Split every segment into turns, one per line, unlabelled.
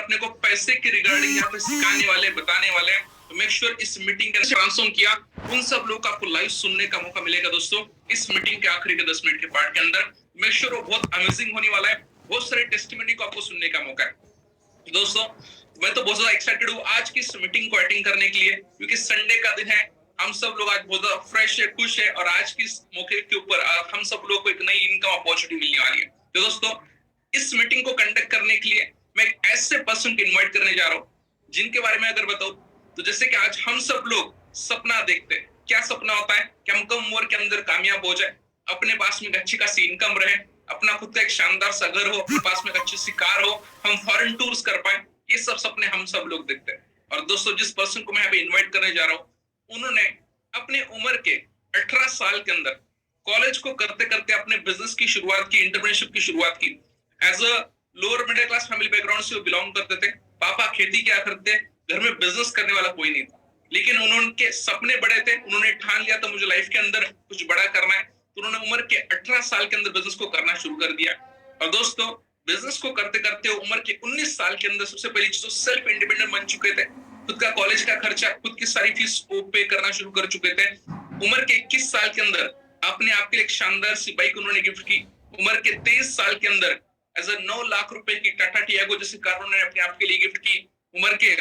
अपने को पैसे के रिगार्डिंग यहाँ पे सिखाने वाले, बताने वाले हैं। तो मेक श्योर इस मीटिंग का ट्रांसफॉर्म किया, उन सब लोग को आपको लाइव सुनने का मौका मिलेगा दोस्तों इस मीटिंग के आखिरी के 10 मिनट के पार्ट के अंदर। मेक श्योर वो बहुत अमेजिंग होने वाला है, बहुत सारे टेस्टिमनी को आपको सुनने का मौका है। दोस्तों मैं तो बहुत ज्यादा एक्साइटेड हूँ आज की इस मीटिंग को अटेंड करने के लिए, क्योंकि संडे का दिन है, हम सब लोग आज बहुत ज्यादा फ्रेश है, खुश है, और आज की इस मौके के ऊपर हम सब लोग को एक नई इनकम अपॉर्चुनिटी मिलने वाली है। तो दोस्तों इस मीटिंग को कंडक्ट करने के लिए मैं एक ऐसे पर्सन को इन्वाइट करने जा रहा हूँ जिनके बारे में अगर बताऊं तो जैसे कि आज हम सब लोग सपना देखते हैं। क्या सपना होता है कि हम कम उम्र के अंदर कामयाब हो जाए, अपने पास में अच्छी खासी इनकम रहे, अपना खुद का एक शानदार सा घर हो, अपने पास में एक अच्छी सी कार हो, हम फॉरेन टूर्स कर पाए। ये सब सपने हम सब लोग देखते हैं। और दोस्तों जिस पर्सन को मैं यहाँ पे इन्वाइट करने जा रहा हूँ उन्होंने अपने उम्र के 18 साल के अंदर कॉलेज को करते करते अपने बिजनेस की शुरुआत की, इंटरप्रेन्योरशिप की शुरुआत की। As a lower middle class family background से वो बिलोंग करते थे। पापा खेती क्या करते, घर में बिजनेस करने वाला कोई नहीं था, लेकिन उनके सपने बड़े थे। उन्होंने ठान लिया था मुझे लाइफ के अंदर कुछ बड़ा करना है, तो उन्होंने उम्र के 18 साल के अंदर बिजनेस को करना शुरू कर दिया। और दोस्तों बिजनेस को करते करते उम्र के 19 साल के अंदर सबसे पहली चीज तो सेल्फ इंडिपेंडेंट बन चुके थे। खुद का कॉलेज का खर्चा, खुद की सारी फीस को पे करना शुरू कर चुके थे। उम्र के 21 साल के अंदर अपने आप के लिए एक शानदार सी बाइक उन्होंने गिफ्ट की। उम्र के 23 साल के अंदर एज अ 9 लाख रुपए की टाटा टियागो जैसी कार उन्होंने अपने आप के लिए गिफ्ट की। उम्र के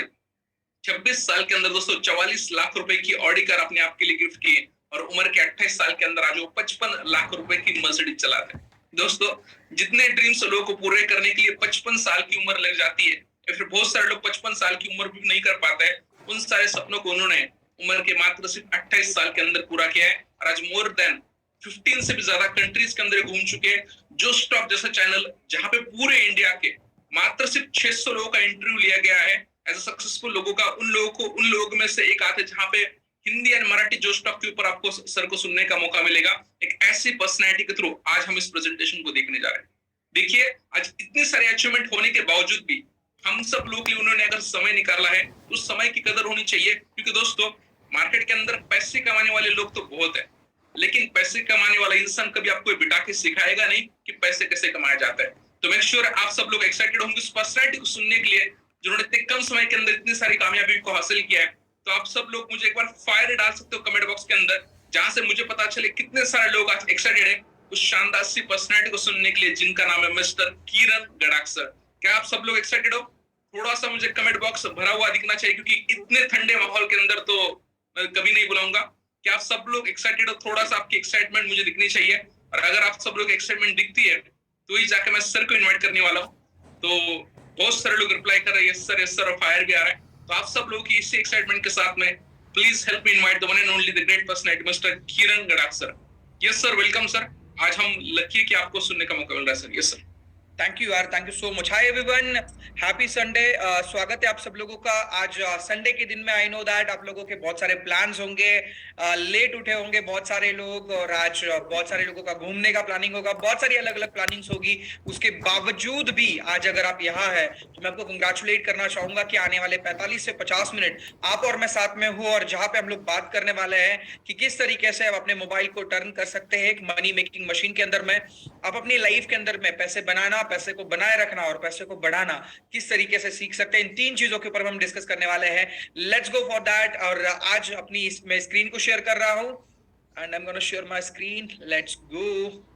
26 साल के अंदर दोस्तों 44 लाख रुपए की ऑडी कार अपने आप के लिए गिफ्ट की। और उम्र के 28 साल के अंदर आज वो 55 लाख रुपए की मर्सिडीज चलाते हैं। दोस्तों जितने ड्रीम्स लोगों को पूरे करने के लिए 55 साल की उम्र लग जाती है, या फिर बहुत सारे लोग 55 साल की उम्र भी नहीं कर पाते हैं, उन सारे सपनों को उन्होंने उम्र के मात्र सिर्फ 28 साल के अंदर पूरा किया है। और आज मोर देन 15 से भी ज्यादा कंट्रीज के अंदर घूम चुके हैं। जो स्टॉक जैसा चैनल जहां पे पूरे इंडिया के मात्र सिर्फ 600 लोगों का इंटरव्यू लिया गया है एज अ सक्सेसफुल लोगों का, उन लोगों में से एक आते जहां पे हिंदी एंड मराठी जो स्टॉक के ऊपर आपको सर को सुनने का मौका मिलेगा। एक ऐसी पर्सनैलिटी के थ्रू आज हम इस प्रेजेंटेशन को देखने जा रहे हैं। देखिए आज इतने सारे अचीवमेंट होने के बावजूद भी हम सब लोग के लिए उन्होंने अगर समय निकाला है तो उस समय की कदर होनी चाहिए। क्योंकि दोस्तों मार्केट के अंदर पैसे कमाने वाले लोग तो बहुत है, लेकिन पैसे कमाने वाला इंसान कभी आपको बिठा के सिखाएगा नहीं कि पैसे कैसे कमाया जाता है। तो मेक श्योर आप सब लोग एक्साइटेड होंगे उस पर्सनैलिटी को सुनने के लिए जिन्होंने इतने कम समय के अंदर इतनी सारी कामयाबी को हासिल किया है। तो आप सब लोग मुझे एक बार फायर डाल सकते हो कमेंट बॉक्स के अंदर, जहां से मुझे पता चले कितने सारे लोग आज एक्साइटेड है उस शानदार सी पर्सनैलिटी को सुनने के लिए जिनका नाम है मिस्टर किरण गड़ाक्सर। क्या आप सब लोग एक्साइटेड हो? थोड़ा सा मुझे कमेंट बॉक्स भरा हुआ दिखना चाहिए, क्योंकि इतने ठंडे माहौल के अंदर तो मैं कभी नहीं बुलाऊंगा। क्या आप सब लोग एक्साइटेड हो? थोड़ा सा आपकी एक्साइटमेंट मुझे दिखनी चाहिए। और अगर आप सब लोग एक्साइटमेंट दिखती है तो ही जाके मैं सर को इन्वाइट करने वाला हूँ। तो बहुत सारे लोग रिप्लाई कर रहे हैं यस सर, और फायर भी आ रहा है। तो आप सब लोग की इसी एक्साइटमेंट के साथ में please help me invite the one and only the great personality mister Kiran Gadaksar. Yes sir, welcome sir. आज हम लकी है कि आपको सुनने का मौका मिल रहा है sir. Yes sir.
Thank you यार, thank you so much. Hi everyone, happy Sunday. स्वागत है आप सब लोगों का। आज संडे के दिन में आई नो दैट आप लोगों के बहुत सारे प्लान्स होंगे, लेट उठे होंगे बहुत सारे लोग, और आज बहुत सारे लोगों का घूमने का प्लानिंग होगा, बहुत सारी अलग अलग प्लानिंग्स होगी। उसके बावजूद भी आज अगर आप यहाँ है तो मैं आपको कंग्रेचुलेट करना चाहूंगा कि आने वाले 45 से 50 मिनट आप और मैं साथ में हूँ, और जहां पे हम लोग बात करने वाले हैं कि किस तरीके से आप अपने मोबाइल को टर्न कर सकते हैं एक मनी मेकिंग मशीन के अंदर में। आप अपनी लाइफ के अंदर में पैसे बनाना, पैसे को बनाए रखना और पैसे को बढ़ाना किस तरीके से सीख सकते हैं, इन 3 चीजों के ऊपर हम डिस्कस करने वाले हैं। Let's go for that. और आज अपनी मैं स्क्रीन को शेयर कर रहा हूं and I am gonna share my screen. Let's go.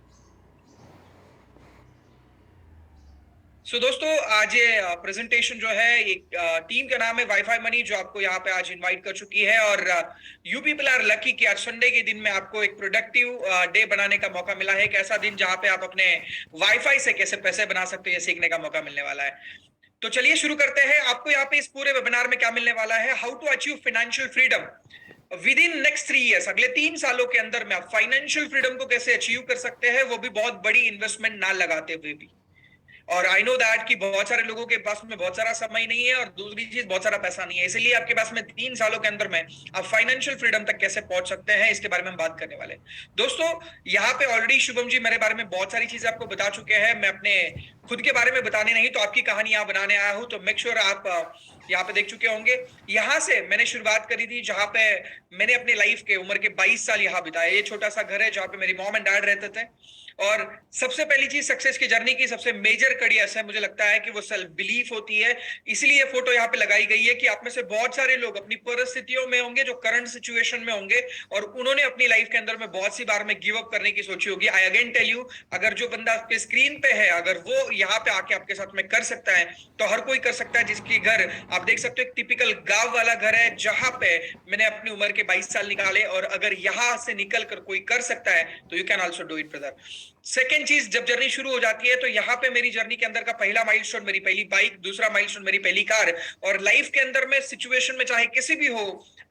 दोस्तों आज ये प्रेजेंटेशन जो है एक टीम का नाम है वाईफाई मनी, जो आपको यहाँ पे आज इनवाइट कर चुकी है। और यू पीपल आर लकी कि आज संडे के दिन में आपको एक प्रोडक्टिव डे बनाने का मौका मिला है। एक ऐसा दिन जहां पे आप अपने वाईफाई से कैसे पैसे बना सकते हैं ये सीखने का मौका मिलने वाला है। तो चलिए शुरू करते हैं। आपको यहाँ पे इस पूरे वेबिनार में क्या मिलने वाला है, how to achieve financial freedom within next 3 years. अगले 3 सालों के अंदर में आप फाइनेंशियल फ्रीडम को कैसे अचीव कर सकते हैं, वो भी बहुत बड़ी इन्वेस्टमेंट ना लगाते हुए भी। और आई नो दैट कि बहुत सारे लोगों के पास में बहुत सारा समय नहीं है, और दूसरी चीज बहुत सारा पैसा नहीं है, इसलिए आपके पास में 3 सालों के अंदर में आप फाइनेंशियल फ्रीडम तक कैसे पहुंच सकते हैं इसके बारे में हम बात करने वाले हैं। दोस्तों यहाँ पे ऑलरेडी शुभम जी मेरे बारे में बहुत सारी चीजें आपको बता चुके हैं। मैं अपने खुद के बारे में बताने नहीं तो आपकी कहानी यहाँ बनाने आया हूं। तो मेक श्योर आप यहाँ पे देख चुके होंगे। यहाँ से मैंने शुरुआत करी थी, जहां पे मैंने अपने लाइफ के उम्र के 22 साल यहाँ बिताए। ये छोटा सा घर है जहाँ पे मेरी मॉम एंड डैड रहते थे। और सबसे पहली चीज सक्सेस की जर्नी की सबसे मेजर कड़ी ऐसा मुझे लगता है कि वो सेल्फ बिलीफ होती है। इसलिए फोटो यहाँ पे लगाई गई है कि आप में से बहुत सारे लोग अपनी परिस्थितियों में होंगे, जो करंट सिचुएशन में होंगे, और उन्होंने अपनी लाइफ के अंदर में बहुत सी बार में गिव अप करने की सोची होगी। आई अगेन टेल यू, अगर जो बंदा आपके स्क्रीन पे है, अगर वो यहाँ पे आके आपके साथ में कर सकता है, तो हर कोई कर सकता है। जिसकी घर आप देख सकते हो एक टिपिकल गांव वाला घर है, जहां पे मैंने अपनी उम्र के 22 साल निकाले, और अगर यहां से निकल कर कोई कर सकता है तो you can also do it brother. Second चीज, जब जर्नी शुरू हो जाती है तो यहाँ पे मेरी जर्नी के अंदर का पहला माइलस्टोन मेरी पहली बाइक, दूसरा माइलस्टोन मेरी पहली कार। और लाइफ के अंदर में सिचुएशन में चाहे किसी भी हो,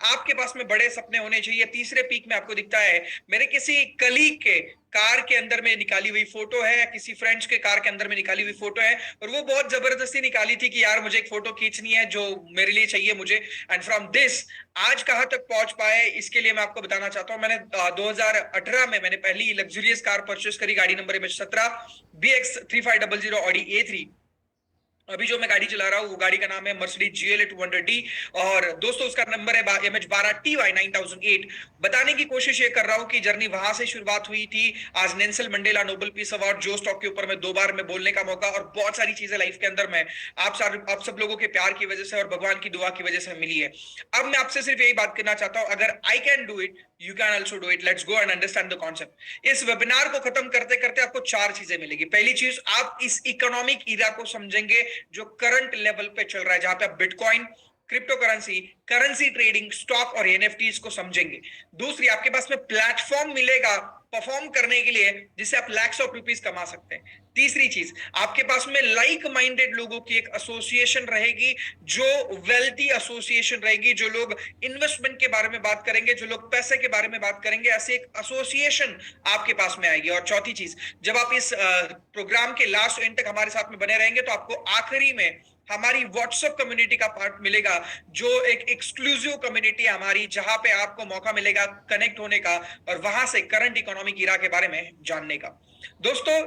आपके पास में बड़े सपने होने चाहिए। तीसरे पीक में आपको दिखता है मेरे किसी कलीग के कार के अंदर में निकाली हुई फोटो है, किसी फ्रेंड्स के कार के अंदर में निकाली हुई फोटो है, और वो बहुत जबरदस्ती निकाली थी कि यार मुझे एक फोटो खींचनी है जो मेरे लिए चाहिए मुझे। एंड फ्रॉम दिस आज कहां तक पहुंच पाए, इसके लिए मैं आपको बताना चाहता हूं। मैंने 2018 में मैंने पहली लग्जरियस कार परचेस करी, गाड़ी number MH17 BX 3500 Audi A3। अभी जो मैं गाड़ी चला रहा हूँ वो गाड़ी का नाम है मर्सिडीज GLA 200D, और दोस्तों उसका नंबर है MH12TY 9008। बताने की कोशिश ये कर रहा हूँ कि जर्नी वहां से शुरुआत हुई थी। आज Nelson Mandela Nobel peace award, जो स्टॉक के ऊपर में 2 बार में बोलने का मौका, और बहुत सारी चीजें लाइफ के अंदर में आप सब लोगों के प्यार की वजह से और भगवान की दुआ की वजह से मिली है। अब मैं आपसे सिर्फ यही बात करना चाहता हूँ, अगर I can do it, you can also do it. Let's go and understand the concept. इस वेबिनार को खत्म करते करते आपको 4 चीजें मिलेगी। पहली चीज, आप इस इकोनॉमिक ईरा को समझेंगे जो करंट लेवल पे चल रहा है, जहां पे आप bitcoin, crypto currency, currency trading, stock और NFTs को समझेंगे। दूसरी, आपके पास में प्लेटफॉर्म मिलेगा परफॉर्म करने के लिए, जिससे आप लैक्स ऑफ रुपीस कमा सकते हैं। तीसरी चीज, आपके पास में लाइक माइंडेड लोगों की एक एसोसिएशन रहेगी, जो वेल्थी एसोसिएशन रहेगी, जो लोग इन्वेस्टमेंट के बारे में बात करेंगे, जो लोग पैसे के बारे में बात करेंगे, ऐसे एक एसोसिएशन आपके पास में आएगी। और चौथी चीज, जब आप इस प्रोग्राम के लास्ट एंड तक हमारे साथ में बने रहेंगे, तो आपको आखिरी में हमारी व्हाट्सएप कम्युनिटी का पार्ट मिलेगा, जो एक एक्सक्लूसिव कम्युनिटी है हमारी, जहां पे आपको मौका मिलेगा कनेक्ट होने का और वहां से करंट इकोनॉमिक ईरा के बारे में जानने का। दोस्तों,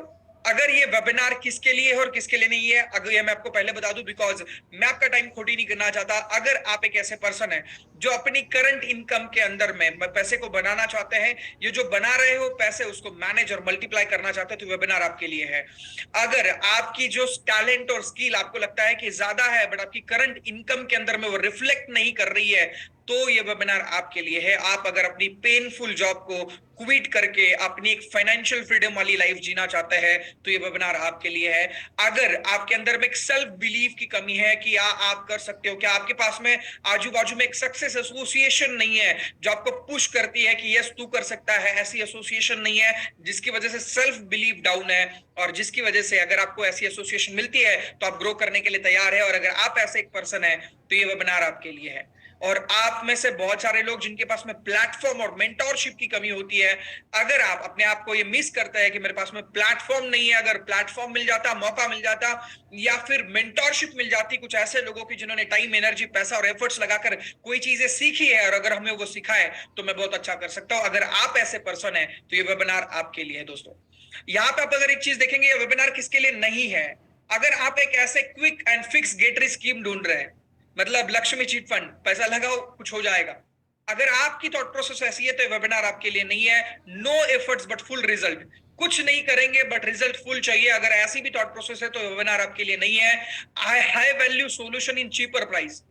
अगर ये वेबिनार किसके लिए है और किसके लिए नहीं है, अगर ये मैं आपको पहले बता दूं, बिकॉज मैं आपका टाइम खोटी नहीं करना चाहता। अगर आप एक ऐसे पर्सन है जो अपनी करंट इनकम के अंदर में पैसे को बनाना चाहते हैं, ये जो बना रहे हो पैसे, उसको मैनेज और मल्टीप्लाई करना चाहते हैं, तो वेबिनार आपके लिए है। अगर आपकी जो टैलेंट और स्किल आपको लगता है कि ज्यादा है, बट आपकी करंट इनकम के अंदर में वो रिफ्लेक्ट नहीं कर रही है, तो ये वेबिनार आपके लिए है। आप अगर अपनी पेनफुल जॉब को क्विट करके अपनी एक फाइनेंशियल फ्रीडम वाली लाइफ जीना चाहते हैं, तो ये वेबिनार आपके लिए है। अगर आपके अंदर में एक सेल्फ बिलीफ की कमी है कि आप कर सकते हो, क्या आपके पास में आजू बाजू में एक सक्सेस एसोसिएशन नहीं है जो आपको पुश करती है कि यस तू कर सकता है, ऐसी एसोसिएशन नहीं है, जिसकी वजह से सेल्फ बिलीफ डाउन है, और जिसकी वजह से अगर आपको ऐसी एसोसिएशन मिलती है तो आप ग्रो करने के लिए तैयार है, और अगर आप ऐसे एक पर्सन है तो ये वेबिनार आपके लिए है। और आप में से बहुत सारे लोग जिनके पास में प्लेटफॉर्म और मेंटोरशिप की कमी होती है, अगर आप अपने आप को ये मिस करते हैं कि मेरे पास में प्लेटफॉर्म नहीं है, अगर प्लेटफॉर्म मिल जाता, मौका मिल जाता, या फिर मेंटोरशिप मिल जाती कुछ ऐसे लोगों की जिन्होंने टाइम, एनर्जी, पैसा और एफर्ट्स लगाकर कोई चीजें सीखी है, और अगर हमें वो सिखाए तो मैं बहुत अच्छा कर सकता हूं, अगर आप ऐसे पर्सन है तो ये वेबिनार आपके लिए है। दोस्तों, यहां पे आप अगर एक चीज देखेंगे, ये वेबिनार किसके लिए नहीं है। अगर आप एक ऐसे quick and fix get rich scheme ढूंढ रहे हैं, मतलब लक्ष्मी चिट फंड, पैसा लगाओ कुछ हो जाएगा, अगर आपकी थॉट प्रोसेस ऐसी है तो वेबिनार आपके लिए नहीं है। No efforts but full result, कुछ नहीं करेंगे बट रिजल्ट फुल चाहिए, अगर ऐसी भी थॉट प्रोसेस है तो वेबिनार आपके लिए नहीं है। High value solution in cheaper price,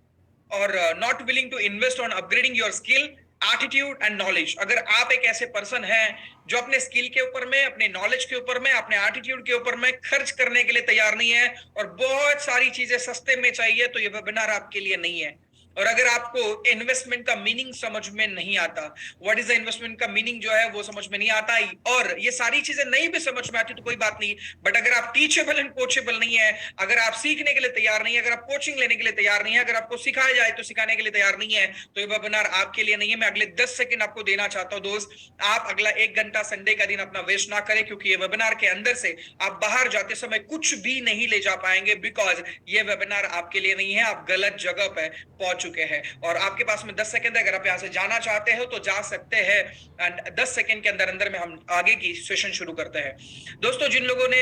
और not willing to invest on upgrading your skill, attitude and knowledge. अगर आप एक ऐसे पर्सन हैं जो अपने स्किल के ऊपर में, अपने नॉलेज के ऊपर में, अपने एटीट्यूड के ऊपर में खर्च करने के लिए तैयार नहीं है, और बहुत सारी चीजें सस्ते में चाहिए, तो ये वेबिनार आपके लिए नहीं है। और अगर आपको इन्वेस्टमेंट का मीनिंग समझ में नहीं आता, व्हाट इज द इन्वेस्टमेंट का मीनिंग जो है वो समझ में नहीं आता, और ये सारी चीजें नहीं भी समझ में आती तो कोई बात नहीं, बट अगर आप टीचेबल एंड कोचेबल नहीं है, अगर आप सीखने के लिए तैयार नहीं है, अगर आप कोचिंग लेने के लिए तैयार नहीं है, अगर आपको सिखाया जाए तो सिखाने के लिए तैयार नहीं है, तो ये वेबिनार आपके लिए नहीं है। मैं अगले 10 सेकंड आपको देना चाहता हूं दोस्त, आप अगला 1 घंटा संडे का दिन अपना वेस्ट ना करें, क्योंकि ये वेबिनार के अंदर से आप बाहर जाते समय कुछ भी नहीं ले जा पाएंगे, बिकॉज ये वेबिनार आपके लिए नहीं है। आप गलत जगह पे पहुंच चुके हैं और आपके पास में 10 सेकंड है। अगर आप यहाँ से जाना चाहते हो तो जा सकते हैं एंड 10 सेकंड के अंदर अंदर में हम आगे की सेशन शुरू करते हैं। दोस्तों, जिन लोगों ने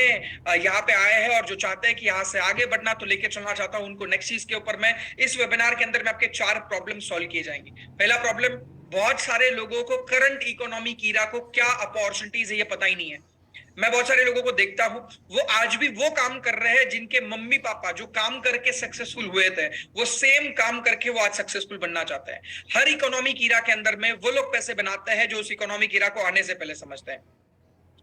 यहाँ पे आए हैं और जो चाहते हैं कि यहाँ से आगे बढ़ना, तो लेके चलना चाहता हूं उनको नेक्स्ट चीज के ऊपर। मैं इस वेबिनार के अंदर में आपके 4 प्रॉब्लम सॉल्व किए जाएंगे। पहला प्रॉब्लम, बहुत सारे लोगों को करंट इकोनॉमिक ईरा को क्या अपॉर्चुनिटीज है ये पता ही नहीं है। मैं बहुत सारे लोगों को देखता हूं, वो आज भी वो काम कर रहे हैं जिनके मम्मी पापा जो काम करके सक्सेसफुल हुए थे, वो सेम काम करके वो आज सक्सेसफुल बनना चाहते हैं। हर इकोनॉमिक ईरा के अंदर में वो लोग पैसे बनाते हैं जो उस इकोनॉमिक ईरा को आने से पहले समझते हैं।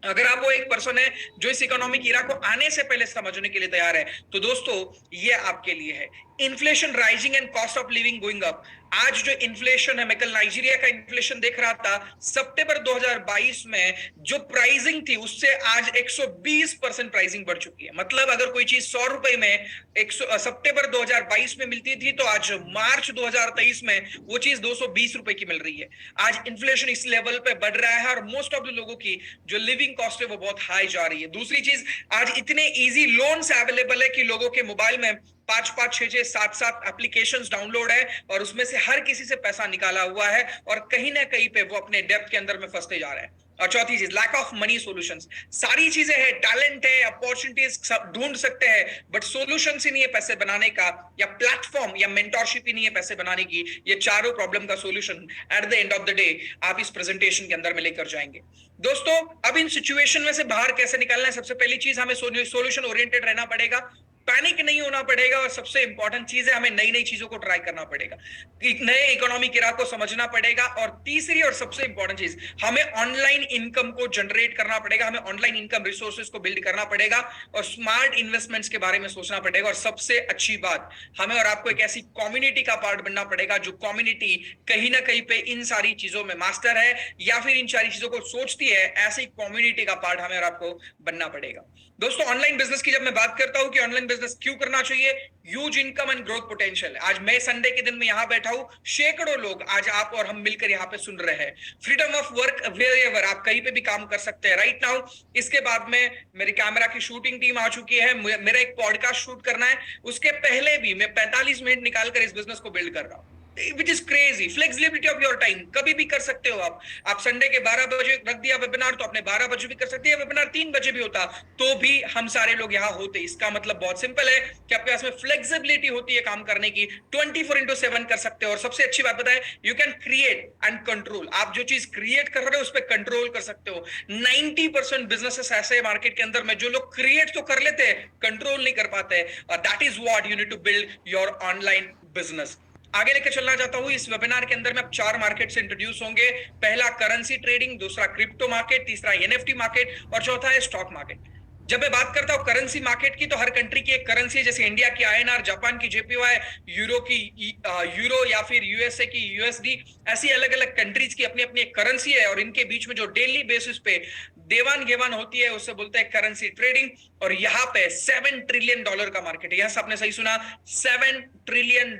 अगर आप वो एक पर्सन है जो इस इकोनॉमिक ईरा को आने से पहले समझने के लिए तैयार है, तो दोस्तों ये आपके लिए है। Inflation rising and cost of living going up. आज जो इन्फ्लेशन है, मैं कल नाइजीरिया का इन्फ्लेशन देख रहा था, सितंबर 2022 में जो प्राइसिंग थी उससे आज 120% प्राइसिंग बढ़ चुकी है। मतलब अगर कोई चीज 100 रुपए में सितंबर 2022 में मिलती थी, तो आज मार्च 2023 में वो चीज 220 रुपए की मिल रही है। आज इन्फ्लेशन इस लेवल पे बढ़ रहा है और मोस्ट ऑफ द लोगों की जो लिविंग कॉस्ट है वो बहुत हाई जा रही है। दूसरी चीज, आज इतने इजी लोन्स अवेलेबल है कि लोगों के मोबाइल में 5-5, 6-6, 7-7 एप्लीकेशंस डाउनलोड है और उसमें से हर किसी से पैसा निकाला हुआ है और कहीं ना कहीं पे वो अपने डेब्ट के अंदर में फंसते जा रहे हैं। और चौथी चीज, लैक ऑफ मनी सॉल्यूशंस। सारी चीजें है, टैलेंट है, अपॉर्चुनिटीज सब ढूंढ सकते हैं, बट सॉल्यूशन ही नहीं है पैसे बनाने का, या प्लेटफॉर्म या मेंटरशिप ही नहीं है पैसे बनाने की। ये चारों प्रॉब्लम का solution at the end of the day आप इस प्रेजेंटेशन के अंदर में लेकर जाएंगे। दोस्तों, अब इन सिचुएशन में से बाहर कैसे निकलना है, सबसे पहली चीज हमें सॉल्यूशन ओरिएंटेड रहना पड़ेगा, पैनिक नहीं होना पड़ेगा और सबसे इंपॉर्टेंट चीज है हमें नई नई चीजों को ट्राई करना पड़ेगा, नए इकोनॉमिक इरा को समझना पड़ेगा। और तीसरी और सबसे इंपॉर्टेंट चीज, हमें ऑनलाइन इनकम को जनरेट करना पड़ेगा, हमें ऑनलाइन इनकम रिसोर्सेज को बिल्ड करना पड़ेगा और स्मार्ट इन्वेस्टमेंट्स के बारे में सोचना पड़ेगा। और सबसे अच्छी बात, हमें और आपको एक ऐसी कम्युनिटी का पार्ट बनना पड़ेगा जो कम्युनिटी कहीं ना कहीं पे इन सारी चीजों में मास्टर है या फिर इन सारी चीजों को सोचती है। ऐसी कम्युनिटी का पार्ट हमें और आपको बनना पड़ेगा। दोस्तों, ऑनलाइन बिजनेस की जब मैं बात करता हूं कि ऑनलाइन बिजनेस क्यों करना चाहिए, huge income and growth potential. आज मैं संडे के दिन में यहां बैठा हूं, सैकड़ों लोग आज आप और हम मिलकर यहां पे सुन रहे हैं। फ्रीडम ऑफ वर्क वेयरएवर, आप कहीं पे भी काम कर सकते हैं राइट नाउ। इसके बाद में मेरी कैमरा की शूटिंग टीम आ चुकी है, मेरा एक पॉडकास्ट शूट करना है, उसके पहले भी मैं 45 मिनट निकालकर इस बिजनेस को बिल्ड कर रहा हूं, which is crazy. Flexibility of your time, कभी भी कर सकते हो आप संडे के 12 बजे रख दिया वेबिनार तो अपने 12 बजे भी कर सकते हैं, वेबिनार 3 बजे भी होता तो भी हम सारे लोग यहाँ होते। इसका मतलब बहुत सिंपल है कि आपके पास में फ्लेक्सिबिलिटी होती है काम करने की, 24/7 कर सकते हो। और सबसे अच्छी बात बताए, you can create and control. आप जो चीज क्रिएट कर रहे हो उस पर कंट्रोल कर सकते हो। 90% बिजनेसेस ऐसे मार्केट के अंदर में जो लोग क्रिएट तो कर लेते हैं, कंट्रोल नहीं कर पाते। That is what you need to build your online business. आगे लेकर चलना चाहता हूं। इस वेबिनार के अंदर में अब 4 मार्केट से इंट्रोड्यूस होंगे। पहला करेंसी ट्रेडिंग, दूसरा क्रिप्टो मार्केट, तीसरा एनएफटी मार्केट और चौथा है स्टॉक मार्केट। जब मैं बात करता हूं करेंसी मार्केट की, तो हर कंट्री की एक करेंसी है, जैसे इंडिया की आईएनआर, जापान की जेपीवाई, यूरो की यूरो या फिर यूएसए की यूएसडी, ऐसी अलग अलग कंट्रीज की अपनी अपनी एक करेंसी है और इनके बीच में जो डेली बेसिस पे देवान घेवान होती है उसे बोलते हैं करेंसी ट्रेडिंग। और यहाँ पे $7 ट्रिलियन का मार्केट है। यस, आपने सही सुना, $7 ट्रिलियन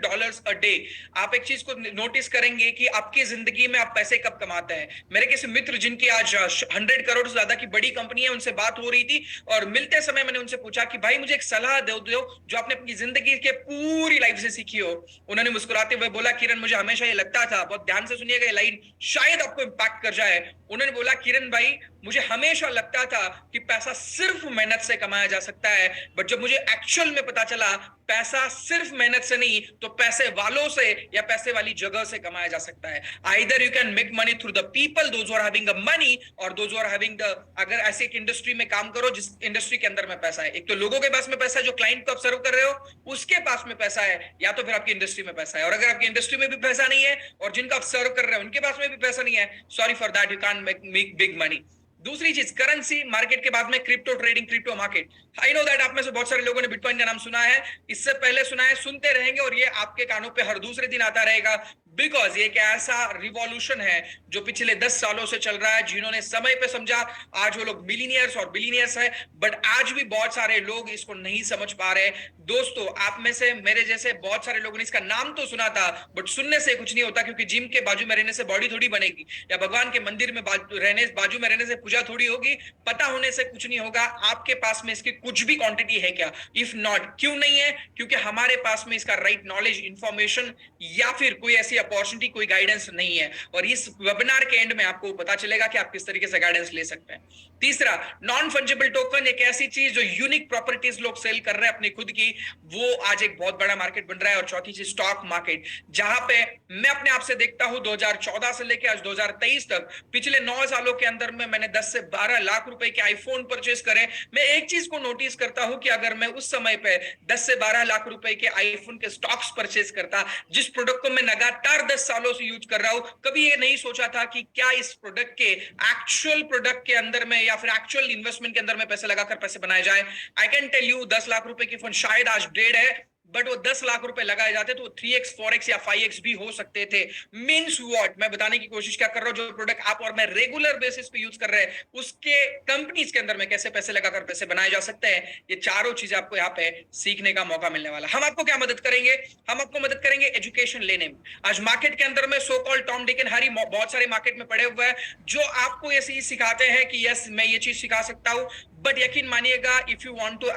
अ डे। आप एक चीज को नोटिस करेंगे कि आपकी जिंदगी में आप पैसे कब कमाते हैं। मेरे किसी मित्र जिनकी आज 100 करोड़ से ज्यादा की बड़ी कंपनी है, उनसे बात हो रही थी और मिलते समय मैंने उनसे पूछा कि भाई मुझे एक सलाह दो जो आपने अपनी जिंदगी के पूरी लाइफ से सीखी हो। उन्होंने मुस्कुराते हुए बोला, किरण मुझे हमेशा ये लगता था, बहुत ध्यान से सुनिएगा ये लाइन शायद आपको इंपैक्ट कर जाए। उन्होंने बोला, किरण भाई मुझे हमेशा लगता था कि पैसा सिर्फ मेहनत से कमाया जा सकता है, बट जब मुझे एक्चुअल में पता चला पैसा सिर्फ मेहनत से नहीं तो पैसे वालों से या पैसे वाली जगह से कमाया जा सकता है। Either you can make money through the people those who are having the money, और those who are having the, अगर ऐसे एक इंडस्ट्री में काम करो जिस इंडस्ट्री के अंदर में पैसा है, एक तो लोगों के पास में पैसा है जो क्लाइंट को आप सर्व कर रहे हो उसके पास में पैसा है, या तो फिर आपकी इंडस्ट्री में पैसा है। और अगर आपकी इंडस्ट्री में भी पैसा नहीं है और जिनका आप सर्व कर रहे हो उनके पास में भी पैसा नहीं है, sorry for that, you can't make big money. दूसरी चीज, करेंसी मार्केट के बाद में crypto trading, crypto market. I know that आप में से बहुत सारे लोगों ने बिटकॉइन का नाम सुना है, इससे पहले सुना है, सुनते रहेंगे और ये आपके कानों पे हर दूसरे दिन आता रहेगा। बिकॉज ये एक ऐसा रिवॉल्यूशन है जो पिछले 10 सालों से चल रहा है। जिन्होंने समय पे समझा, आज वो लोग मिलीनियर्स और बिलीनियर्स है, बट आज भी बहुत सारे लोग इसको नहीं समझ पा रहे। दोस्तों, आप में से मेरे जैसे बहुत सारे लोगों ने इसका नाम तो सुना था, बट सुनने से कुछ नहीं होता, क्योंकि जिम के बाजू में रहने से बॉडी थोड़ी बनेगी, या भगवान के मंदिर में बाजू में रहने से पूजा थोड़ी होगी। पता होने से कुछ नहीं होगा। आपके पास में इसकी कुछ भी क्वांटिटी है क्या? इफ नॉट, क्यों नहीं है? क्योंकि हमारे पास में इसका राइट नॉलेज, इंफॉर्मेशन या फिर कोई ऐसी अपॉर्चुनिटी, कोई गाइडेंस नहीं है। और इस वेबिनार के एंड में आपको पता चलेगा कि आप किस तरीके से गाइडेंस ले सकते हैं। तीसरा, नॉन फंजिबल टोकन, एक ऐसी चीज जो यूनिक प्रॉपर्टीज लोग सेल कर रहे हैं अपनी खुद की, वो आज एक बहुत बड़ा मार्केट बन रहा है। और चौथी चीज, स्टॉक मार्केट, जहां पे मैं अपने आप से देखता हूं 2014 से लेकर आज 2023 तक, पिछले 9 सालों के अंदर में मैंने 10 से 12 लाख रुपए के आईफोन परचेज करे। मैं एक चीज को नोटिस करता हूं कि अगर मैं उस समय पे 10 से 12 लाख रुपए के आईफोन के स्टॉक्स परचेज करता, जिस प्रोडक्ट को मैं लगातार 10 सालों से यूज कर रहा हूं, कभी ये नहीं सोचा था कि क्या इस प्रोडक्ट के एक्चुअल प्रोडक्ट के अंदर में या फिर एक्चुअल इन्वेस्टमेंट के अंदर में पैसे लगाकर पैसे बनाए जाए। I can tell you 10 lakh रुपए की फोन शायद आज डेढ़ है, बट वो 10 लाख रुपए लगाए जाते तो 3x 4x या 5x भी हो सकते थे। मींस व्हाट, मैं बताने की कोशिश क्या कर रहा हूं, जो प्रोडक्ट आप और मैं रेगुलर बेसिस पे यूज कर रहे हैं, उसके कंपनीज के अंदर में कैसे पैसे लगाकर पैसे बनाए जा सकते हैं, ये चारों चीजें आपको यहाँ पे सीखने का मौका मिलने वाला। हम आपको क्या मदद करेंगे? हम आपको मदद करेंगे एजुकेशन लेने में। आज मार्केट के अंदर में so called Tom Dick and Harry बहुत सारे मार्केट में पड़े हुए हैं, जो आपको ये चीज सिखाते हैं कि यस, मैं ये चीज सिखा सकता हूं। बट यकीन मानिएगा, if you want to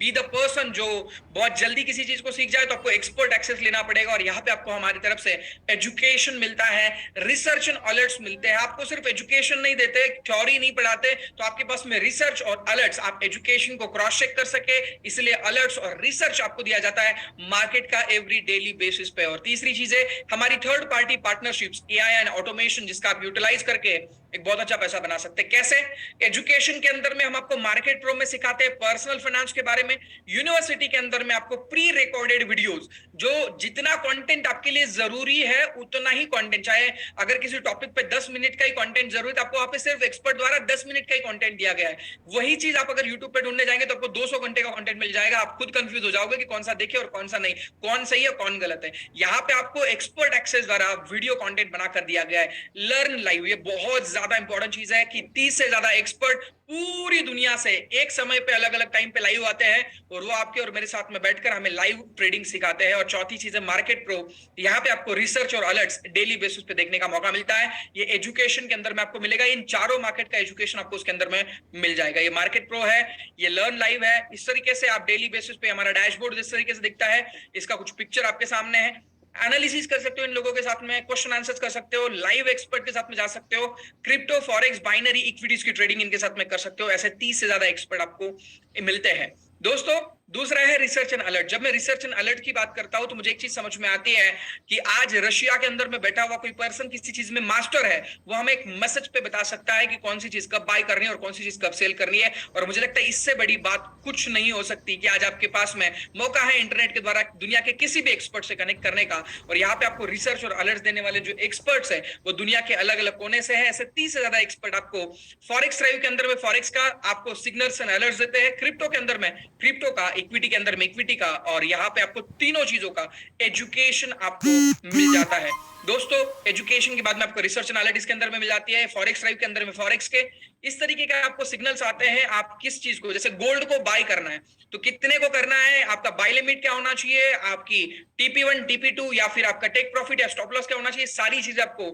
be the person जो बहुत जल्दी किसी चीज को सीख जाए, तो आपको एक्सपर्ट एक्सेस लेना पड़ेगा। और यहाँ पे आपको हमारी तरफ से एजुकेशन मिलता है, रिसर्च एंड अलर्ट्स मिलते हैं। आपको सिर्फ एजुकेशन नहीं देते, थ्योरी नहीं पढ़ाते, तो आपके पास में रिसर्च और अलर्ट्स, आप एजुकेशन को क्रॉस चेक कर सके, इसलिए अलर्ट्स और रिसर्च आपको दिया जाता है मार्केट का एवरी डेली बेसिस पे। और तीसरी चीज है हमारी third party partnerships, AI and automation, जिसका आप यूटिलाइज करके एक बहुत अच्छा पैसा बना सकते हैं। कैसे? एजुकेशन के अंदर में हम आपको मार्केट प्रो में सिखाते हैं पर्सनल फाइनेंस के बारे में। यूनिवर्सिटी के अंदर में आपको प्री रिकॉर्डेड वीडियोस, जो जितना कंटेंट आपके लिए जरूरी है उतना ही कंटेंट, चाहे अगर किसी टॉपिक पे 10 मिनट का ही कंटेंट जरूरत है, आपको वहां पे सिर्फ एक्सपर्ट द्वारा 10 मिनट का ही कंटेंट दिया गया है। वही चीज आप अगर यूट्यूब पे ढूंढने जाएंगे तो आपको 200 घंटे का कंटेंट मिल जाएगा। आप खुद कंफ्यूज हो जाओगे कि कौन सा देखे और कौन सा नहीं, कौन सही है कौन गलत है। यहाँ पे आपको एक्सपर्ट एक्सेस द्वारा वीडियो कंटेंट बनाकर दिया गया है। लर्न लाइव, ये बहुत ज्यादा इंपॉर्टेंट चीज है कि 30 से ज्यादा एक्सपर्ट पूरी दुनिया से एक समय पे अलग अलग टाइम पे लाइव आते हैं, और वो आपके और मेरे साथ में बैठकर हमें लाइव ट्रेडिंग सिखाते हैं। और चौथी चीज है मार्केट प्रो, यहाँ पे आपको रिसर्च और अलर्ट्स डेली बेसिस पे देखने का मौका मिलता है। ये एजुकेशन के अंदर में आपको मिलेगा, इन चारों मार्केट का एजुकेशन आपको उसके अंदर में मिल जाएगा। ये मार्केट प्रो है, ये लर्न लाइव है। इस तरीके से आप डेली बेसिस पे हमारा डैशबोर्ड जिस तरीके से दिखता है, इसका कुछ पिक्चर आपके सामने है, एनालिसिस कर सकते हो इन लोगों के साथ में, क्वेश्चन आंसर्स कर सकते हो, लाइव एक्सपर्ट के साथ में जा सकते हो, क्रिप्टो, फॉरेक्स, बाइनरी, इक्विटीज की ट्रेडिंग इनके साथ में कर सकते हो। ऐसे 30 से ज्यादा एक्सपर्ट आपको मिलते हैं। दोस्तों, दूसरा है रिसर्च एंड अलर्ट। जब मैं रिसर्च एंड अलर्ट की बात करता हूं तो मुझे एक चीज समझ में आती है कि आज रशिया के अंदर में बैठा हुआ कोई पर्सन किसी चीज में मास्टर है, वो हमें एक मैसेज पे बता सकता है कि कौन सी चीज कब बाय करनी है और कौन सी चीज कब सेल करनी है। और मुझे लगता है इससे बड़ी बात कुछ नहीं हो सकती कि आज आपके पास में मौका है इंटरनेट के द्वारा दुनिया के किसी भी एक्सपर्ट से कनेक्ट करने का। और यहाँ पे आपको रिसर्च और अलर्ट देने वाले जो एक्सपर्ट्स है वो दुनिया के अलग अलग कोने से है। ऐसे 30 से ज्यादा एक्सपर्ट आपको फॉरेक्स ड्राइव के अंदर में फॉरेक्स का आपको सिग्नल्स एंड अलर्ट्स देते हैं, क्रिप्टो के अंदर में क्रिप्टो का, इक्विटी के अंदर में इक्विटी का, और यहाँ पे आपको तीनों चीजों का एजुकेशन आपको मिल जाता है। दोस्तों, एजुकेशन के बाद में आपको रिसर्च एनालिटिक्स के अंदर में मिल जाती है, फॉरेक्स ड्राइव के अंदर में फॉरेक्स के इस तरीके का आपको सिग्नल्स आते हैं। आप किस चीज को, जैसे गोल्ड को बाय करना है तो कितने को करना है, आपका बाय लिमिट क्या होना चाहिए, आपकी TP1 TP2 या फिर आपका टेक प्रॉफिट या स्टॉप लॉस क्या होना चाहिए, सारी चीजें आपको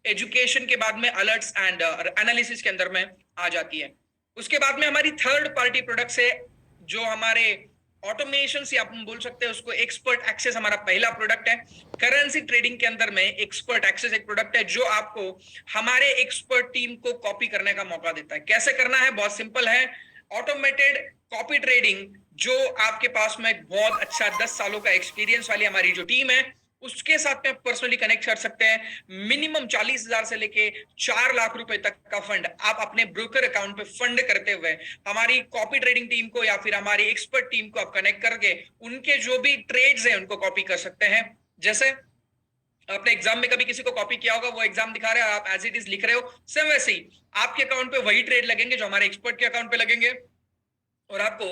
एजुकेशन के बाद में अलर्ट्स एंड एनालिसिस के अंदर में आ जाती है। उसके बाद में हमारी थर्ड पार्टी प्रोडक्ट्स है, जो हमारे ऑटोमेशन से आप बोल सकते हैं उसको एक्सपर्ट एक्सेस हमारा पहला प्रोडक्ट है। करेंसी ट्रेडिंग के अंदर में एक्सपर्ट एक्सेस एक प्रोडक्ट है जो आपको हमारे एक्सपर्ट टीम को कॉपी करने का मौका देता है। कैसे करना है? बहुत सिंपल है, ऑटोमेटेड कॉपी ट्रेडिंग, जो आपके पास में बहुत अच्छा 10 सालों का एक्सपीरियंस वाली हमारी जो टीम है उसके साथ में पर्सनली कनेक्ट कर सकते हैं। मिनिमम 40,000 से लेके 4 लाख रुपए तक का फंड आप अपने ब्रोकर अकाउंट पे फंड करते हुए हमारी कॉपी ट्रेडिंग टीम को या फिर हमारी एक्सपर्ट टीम को आप कनेक्ट करके उनके जो भी ट्रेड्स हैं उनको कॉपी कर सकते हैं। जैसे आपने एग्जाम में कभी किसी को कॉपी किया होगा, वो एग्जाम दिखा रहे हो, आप एज इट इज लिख रहे हो, सेम वैसे ही आपके अकाउंट पे वही ट्रेड लगेंगे जो हमारे एक्सपर्ट के अकाउंट पे लगेंगे, और आपको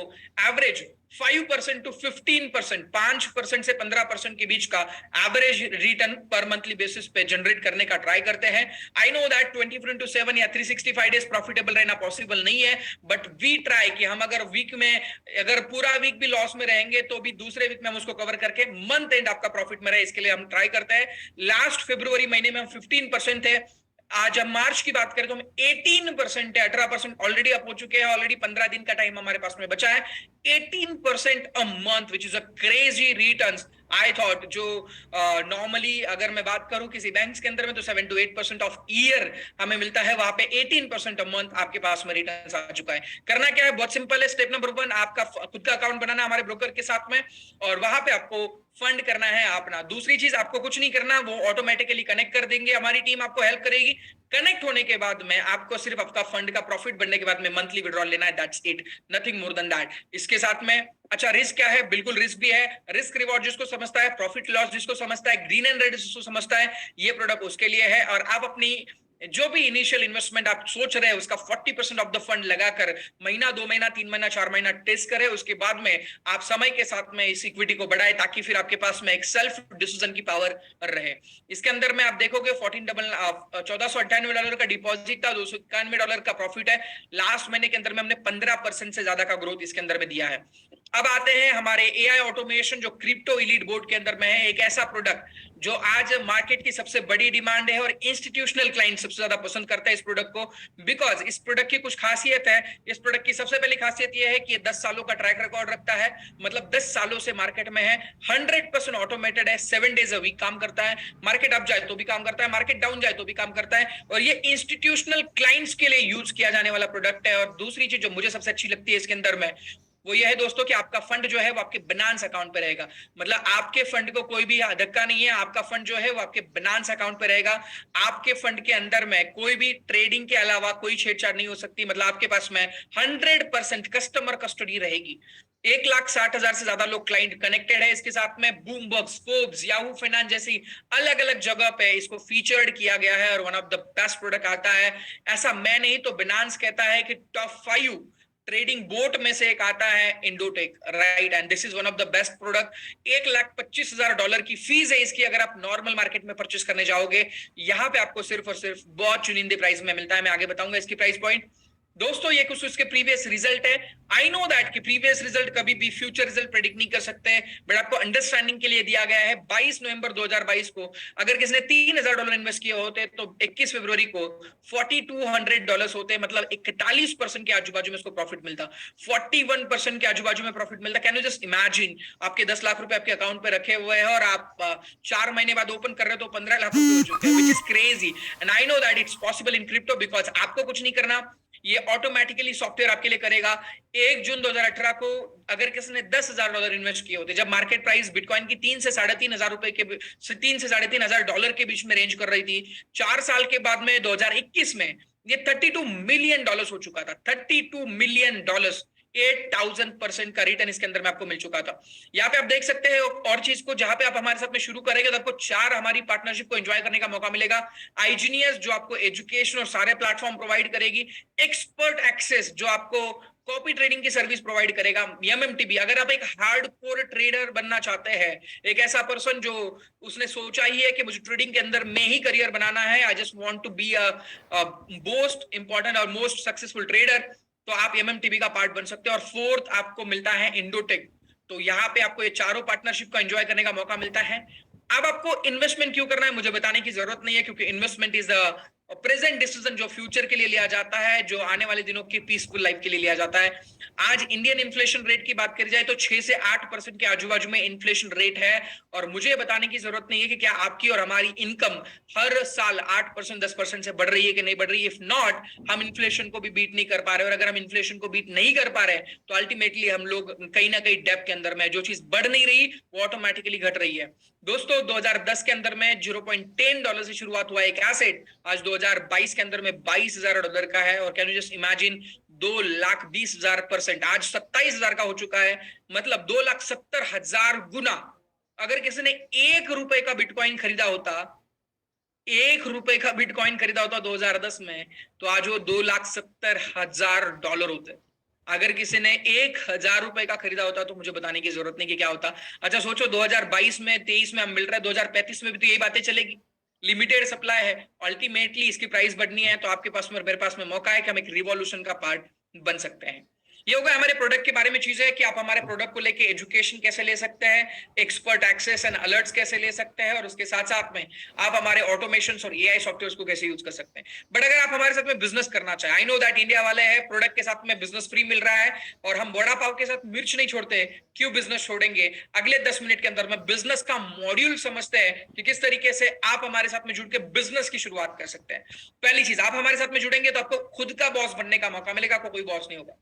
एवरेज 5% to 15%, 5% से 15% के बीच का एवरेज रिटर्न पर मंथली बेसिस पे जनरेट करने का ट्राई करते हैं। आई नो दैट 24/7 या 365 डेज प्रॉफिटेबल रहना पॉसिबल नहीं है, बट वी ट्राई कि हम अगर वीक में, अगर पूरा वीक भी लॉस में रहेंगे तो भी दूसरे वीक में हम उसको कवर करके मंथ एंड आपका प्रॉफिट में रहे, इसके लिए हम ट्राई करते हैं। लास्ट फरवरी महीने में हम 15% थे, आज हम मार्च की बात करें तो हम 18% है, 18% ऑलरेडी अप हो चुके हैं। ऑलरेडी 15 दिन का टाइम हमारे पास में बचा है। 18% a month which is a crazy returns. I thought जो नॉर्मली अगर मैं बात करूं किसी बैंक्स के अंदर में तो 7 to 8% ऑफ ईयर हमें मिलता है, वहां पे 18% अ मंथ आपके पास में रिटर्न्स आ चुका है। करना क्या है, बहुत सिंपल है। स्टेप नंबर 1, आपका खुद का अकाउंट बनाना हमारे ब्रोकर के साथ में, और वहां पे आपको फंड करना है अपना। दूसरी चीज, आपको कुछ नहीं करना, वो ऑटोमेटिकली कनेक्ट कर देंगे, हमारी टीम आपको हेल्प करेगी। कनेक्ट होने के बाद में आपको सिर्फ आपका फंड का प्रॉफिट बनने के बाद में मंथली विड्रॉल लेना है, that's it, nothing more than that. इसके साथ में अच्छा रिस्क क्या है, बिल्कुल रिस्क भी है। रिस्क रिवॉर्ड जिसको समझता है, प्रॉफिट लॉस जिसको समझता है, ग्रीन एंड रेड जिसको समझता है, ये प्रोडक्ट उसके लिए है। और आप अपनी जो भी इनिशियल इन्वेस्टमेंट आप सोच रहे हैं उसका 40% ऑफ द फंड लगाकर महीना, 2 महीना, 3 महीना, 4 महीना टेस्ट करें। उसके बाद में आप समय के साथ में इस इक्विटी को बढ़ाए, ताकि फिर आपके पास में एक सेल्फ डिसीजन की पावर रहे। इसके अंदर में आप देखोगे $1498 का डिपॉजिट था, $291 का प्रॉफिट है। लास्ट महीने के अंदर में हमने 15% से ज्यादा का ग्रोथ इसके अंदर में दिया है। अब आते हैं हमारे एआई ऑटोमेशन जो क्रिप्टो एलीट बोर्ड के अंदर में है, एक ऐसा प्रोडक्ट जो आज मार्केट की सबसे बड़ी डिमांड है और इंस्टीट्यूशनल क्लाइंट सबसे ज्यादा पसंद करता है इस प्रोडक्ट को। बिकॉज इस प्रोडक्ट की कुछ खासियत है। इस प्रोडक्ट की सबसे पहली खासियत यह है कि ये 10 सालों का ट्रैक रिकॉर्ड रखता है, मतलब 10 सालों से मार्केट में है। 100% ऑटोमेटेड है, 7 डेज अ वीक काम करता है। मार्केट अप जाए तो भी काम करता है, मार्केट डाउन जाए तो भी काम करता है। और ये इंस्टीट्यूशनल क्लाइंट्स के लिए यूज किया जाने वाला प्रोडक्ट है। और दूसरी चीज जो मुझे सबसे अच्छी लगती है इसके अंदर में, वो यह है दोस्तों कि आपका फंड जो है वो आपके बिनांस अकाउंट पे रहेगा। मतलब आपके फंड को कोई भी धक्का नहीं है, आपका फंड जो है वो आपके बिनांस अकाउंट पे रहेगा। आपके फंड के अंदर में कोई भी ट्रेडिंग के अलावा कोई छेड़छाड़ नहीं हो सकती। मतलब आपके पास में 100% कस्टमर कस्टडी रहेगी। 1,60,000 से ज्यादा लोग क्लाइंट कनेक्टेड है इसके साथ में। बूमबर्ग्स, फोर्ब्स, याहू फाइनेंस जैसी अलग अलग जगह पे इसको फीचर्ड किया गया है और one of the best product आता है। ऐसा मैं नहीं तो बिनांस कहता है कि टॉप 5 ट्रेडिंग बोट में से एक आता है Indotech, right, and this is one of the best product. $1,25,000 की फीस है इसकी अगर आप नॉर्मल मार्केट में परचेस करने जाओगे। यहाँ पे आपको सिर्फ और सिर्फ बहुत चुनिंदे प्राइस में मिलता है। मैं आगे बताऊंगा इसकी प्राइस पॉइंट। दोस्तों ये कुछ इसके प्रीवियस रिजल्ट है। आई नो दैट कि प्रीवियस रिजल्ट कभी भी फ्यूचर रिजल्ट प्रेडिक्ट नहीं कर सकते, बट आपको अंडरस्टैंडिंग के लिए दिया गया है। 22 नवंबर 2022 को अगर किसी ने $3,000 इन्वेस्ट किए होते तो 21 फरवरी को $4,200 होते, मतलब 41% के आजू बाजू में इसको प्रॉफिट मिलता, 41% के आजू बाजू में प्रॉफिट मिलता। कैन यू जस्ट इमेजिन, आपके 10 लाख रुपए आपके अकाउंट पे रखे हुए हैं और आप 4 महीने बाद ओपन कर रहे हो तो 15 लाख रुपए हो चुके हैं, which is crazy. And I know that it's possible in crypto because आपको कुछ नहीं करना, ये ऑटोमेटिकली सॉफ्टवेयर आपके लिए करेगा। 1 जून 2018 को अगर किसी ने $10,000 इन्वेस्ट किए होते, जब मार्केट प्राइस बिटकॉइन की 3 से $3,500 रुपए के, $3 से $3,500 के बीच में रेंज कर रही थी, 4 साल के बाद में 2021 में ये $32 मिलियन हो चुका था। $32 मिलियन, 8,000% का रिटर्न इसके अंदर में आपको मिल चुका था। यहाँ पे आप देख सकते हैं और चीज को, जहां पे आप हमारे साथ में शुरू करेंगे तो आपको 4 हमारी पार्टनरशिप को एंजॉय करने का मौका मिलेगा। आईजीनियस जो आपको एजुकेशन और सारे प्लेटफॉर्म प्रोवाइड करेगी। एक्सपर्ट एक्सेस जो आपको कॉपी ट्रेडिंग की सर्विस प्रोवाइड करेगा। एमएमटीबी, अगर आप एक हार्डकोर ट्रेडर बनना चाहते हैं, एक ऐसा पर्सन जो उसने सोचा ही है कि मुझे ट्रेडिंग के अंदर में ही करियर बनाना है, I just want to be a most important और मोस्ट सक्सेसफुल ट्रेडर, तो आप एमएमटीबी का पार्ट बन सकते हैं। और 4th आपको मिलता है इंडोटेक। तो यहाँ पे आपको ये चारों पार्टनरशिप को एंजॉय करने का मौका मिलता है। अब आपको इन्वेस्टमेंट क्यों करना है मुझे बताने की जरूरत नहीं है, क्योंकि investment is the present decision जो फ्यूचर के लिए लिया जाता है, जो आने वाले दिनों की पीसफुल लाइफ के लिए लिया जाता है। आज इंडियन इन्फ्लेशन रेट की बात करी जाए तो 6 से 8% के आजू बाजू में इन्फ्लेशन रेट है। और मुझे बताने की जरूरत नहीं है कि क्या आपकी और हमारी इनकम हर साल 8%, 10% से बढ़ रही है कि नहीं बढ़ रही है। इफ नॉट, हम इन्फ्लेशन को भी बीट नहीं कर पा रहे। और अगर हम इन्फ्लेशन को बीट नहीं कर पा रहे तो अल्टीमेटली हम लोग कहीं ना कहीं डेब्ट के अंदर में, जो चीज बढ़ नहीं रही वो ऑटोमेटिकली घट रही है। दोस्तों 2010 के अंदर में $0.10 से शुरुआत हुआ एक एसेट, आज 2022 के अंदर में $22,000 का है। और कैन यू जस्ट इमेजिन, 2,20,000%, आज 27,000 का हो चुका है, मतलब 2,70,000 गुना। अगर किसी ने ₹1 का बिटकॉइन खरीदा होता, $1 का बिटकॉइन खरीदा होता 2010 में, तो आज वो $2,70,000 होते। अगर किसी ने 1,000 रुपए का खरीदा होता तो मुझे बताने की जरूरत नहीं कि क्या होता। अच्छा सोचो 2022 में 23 में हम मिल रहा है, 2035 में भी तो यही बातें चलेगी। लिमिटेड सप्लाई है, अल्टीमेटली इसकी प्राइस बढ़नी है, तो आपके पास में और मेरे पास में मौका है कि हम एक रिवॉल्यूशन का पार्ट बन सकते हैं। ये होगा हमारे प्रोडक्ट के बारे में चीजें कि आप हमारे प्रोडक्ट को लेके एजुकेशन कैसे ले सकते हैं, एक्सपर्ट एक्सेस एंड अलर्ट्स कैसे ले सकते हैं, और उसके साथ साथ में आप हमारे ऑटोमेशन और एआई सॉफ्टवेयर्स को कैसे यूज कर सकते हैं। बट अगर आप हमारे साथ में बिजनेस करना चाहें, आई नो दैट इंडिया वाले हैं, प्रोडक्ट के साथ में बिजनेस फ्री मिल रहा है और हम वड़ा पाव के साथ मिर्च नहीं छोड़ते, क्यों बिजनेस छोड़ेंगे। अगले 10 मिनट के अंदर में बिजनेस का मॉड्यूल समझते हैं कि किस तरीके से आप हमारे साथ में जुड़ के बिजनेस की शुरुआत कर सकते हैं। पहली चीज, आप हमारे साथ में जुड़ेंगे तो आपको खुद का बॉस बनने का मौका मिलेगा, आपको कोई बॉस नहीं होगा।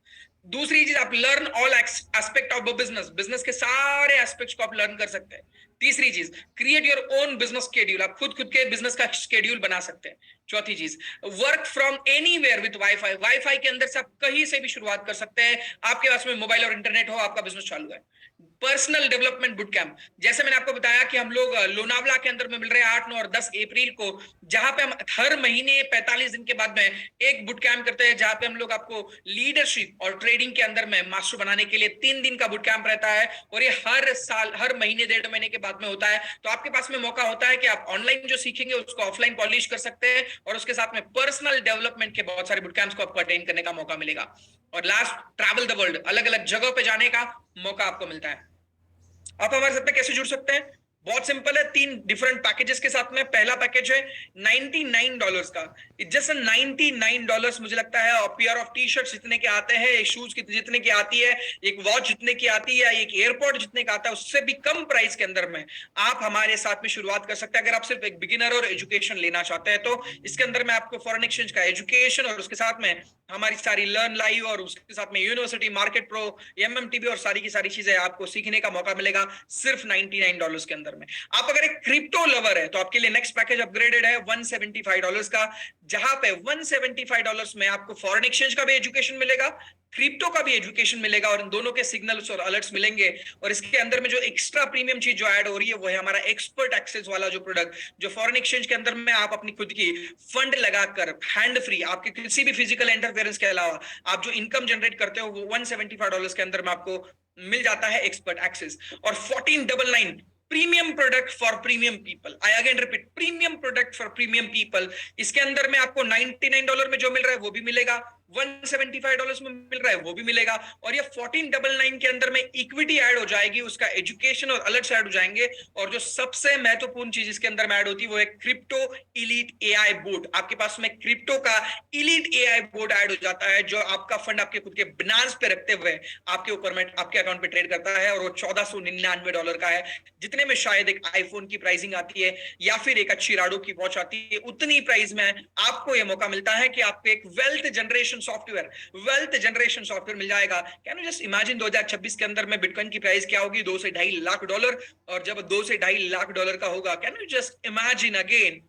दूसरी चीज, आप learn all aspect of business, business के सारे एस्पेक्ट्स को आप लर्न कर सकते हैं। तीसरी चीज, create your own business schedule, आप खुद के बिजनेस का शेड्यूल बना सकते हैं। चौथी चीज, work from anywhere with wifi, wifi के अंदर से आप कहीं से भी शुरुआत कर सकते हैं। आपके पास में मोबाइल और इंटरनेट हो, आपका बिजनेस चालू है। पर्सनल डेवलपमेंट बुट कैंप, जैसे मैंने आपको बताया कि हम लोग लोनावला के अंदर में मिल रहे हैं 8, 9 और 10 अप्रैल को, जहां पे हम हर महीने 45 दिन के बाद में एक बुट कैंप करते हैं, जहां पे हम लोग आपको लीडरशिप और ट्रेडिंग के अंदर में मास्टर बनाने के लिए 3 दिन का बुट कैंप रहता है, और ये हर साल, हर महीने, 1.5 महीने के बाद में होता है। तो आपके पास में मौका होता है कि आप ऑनलाइन जो सीखेंगे उसको ऑफलाइन पॉलिश कर सकते हैं, और उसके साथ में पर्सनल डेवलपमेंट के बहुत सारे बुट कैंप्स को आपको अटेंड करने का मौका मिलेगा। और लास्ट, ट्रैवल द वर्ल्ड, अलग अलग जगहों पे जाने का मौका आपको मिलता है। आप हमारे साथ में कैसे जुड़ सकते हैं? बहुत सिंपल है, 3 डिफरेंट पैकेजेस के साथ में। पहला पैकेज है $99 का, जस्ट $99 मुझे लगता है, और पेयर ऑफ टी शर्ट जितने के आते हैं, एक शूज जितने की आती है, एक वॉच जितने की आती है, एक एयरपोर्ट जितने का आता है, उससे भी कम प्राइस के अंदर में आप हमारे साथ में शुरुआत कर सकते हैं। अगर आप सिर्फ एक बिगिनर और एजुकेशन लेना चाहते हैं तो इसके अंदर में आपको फॉरेन एक्सचेंज का एजुकेशन, और उसके साथ में हमारी सारी लर्न लाइव, और उसके साथ में यूनिवर्सिटी, मार्केट प्रो, एमएमटीबी और सारी की सारी चीजें आपको सीखने का मौका मिलेगा सिर्फ $99 के अंदर में। आप अगर एक क्रिप्टो लवर है तो आपके लिए नेक्स्ट पैकेज अपग्रेडेड है $175 का, जहां पे $175 में आपको फॉरेन एक्सचेंज का भी एजुकेशन मिलेगा, क्रिप्टो का भी एजुकेशन मिलेगा, और इन दोनों के सिग्नल्स और अलर्ट्स मिलेंगे। और इसके अंदर में जो एक्स्ट्रा प्रीमियम चीज जो ऐड हो रही है वो है हमारा एक्सपर्ट एक्सेस वाला जो प्रोडक्ट, जो फॉरेन एक्सचेंज के अंदर में आप अपनी खुद की फंड लगाकर हैंड फ्री, आपके किसी भी फिजिकल इंटरफेरेंस के अलावा आप जो इनकम जनरेट करते हो वो $175 के अंदर में आपको मिल जाता है एक्सपर्ट एक्सेस। और 1499 premium product for premium people, I again repeat, premium product for premium people. इसके अंदर में आपको $99 में जो मिल रहा है वो भी मिलेगा, $175 में मिल रहा है वो भी मिलेगा, और ये 1499 के अंदर में इक्विटी ऐड हो जाएगी, उसका एजुकेशन और अलर्ट्स ऐड हो जाएंगे। और जो सबसे महत्वपूर्ण चीज इसके अंदर में ऐड होती है वो है क्रिप्टो इलीट एआई बोर्ड। आपके पास में क्रिप्टो का इलीट एआई बोर्ड ऐड हो जाता है, जो आपका फंड आपके खुद के बिनांस पे रखते हुए आपके ऊपर में, आपके अकाउंट पे ट्रेड करता है, और वो $1499 का है। जितने में शायद एक आईफोन की प्राइसिंग आती है या फिर एक अच्छी राडो की वॉच आती है, उतनी प्राइस में आपको यह मौका मिलता है कि आपको एक वेल्थ जनरेशन सॉफ्टवेयर मिल जाएगा। कैन यू जस्ट इमेजिन 2026 के अंदर में बिटकॉइन की प्राइस क्या होगी? $2 से $2.5 लाख। और जब $2 से $2.5 लाख का होगा, can you just imagine again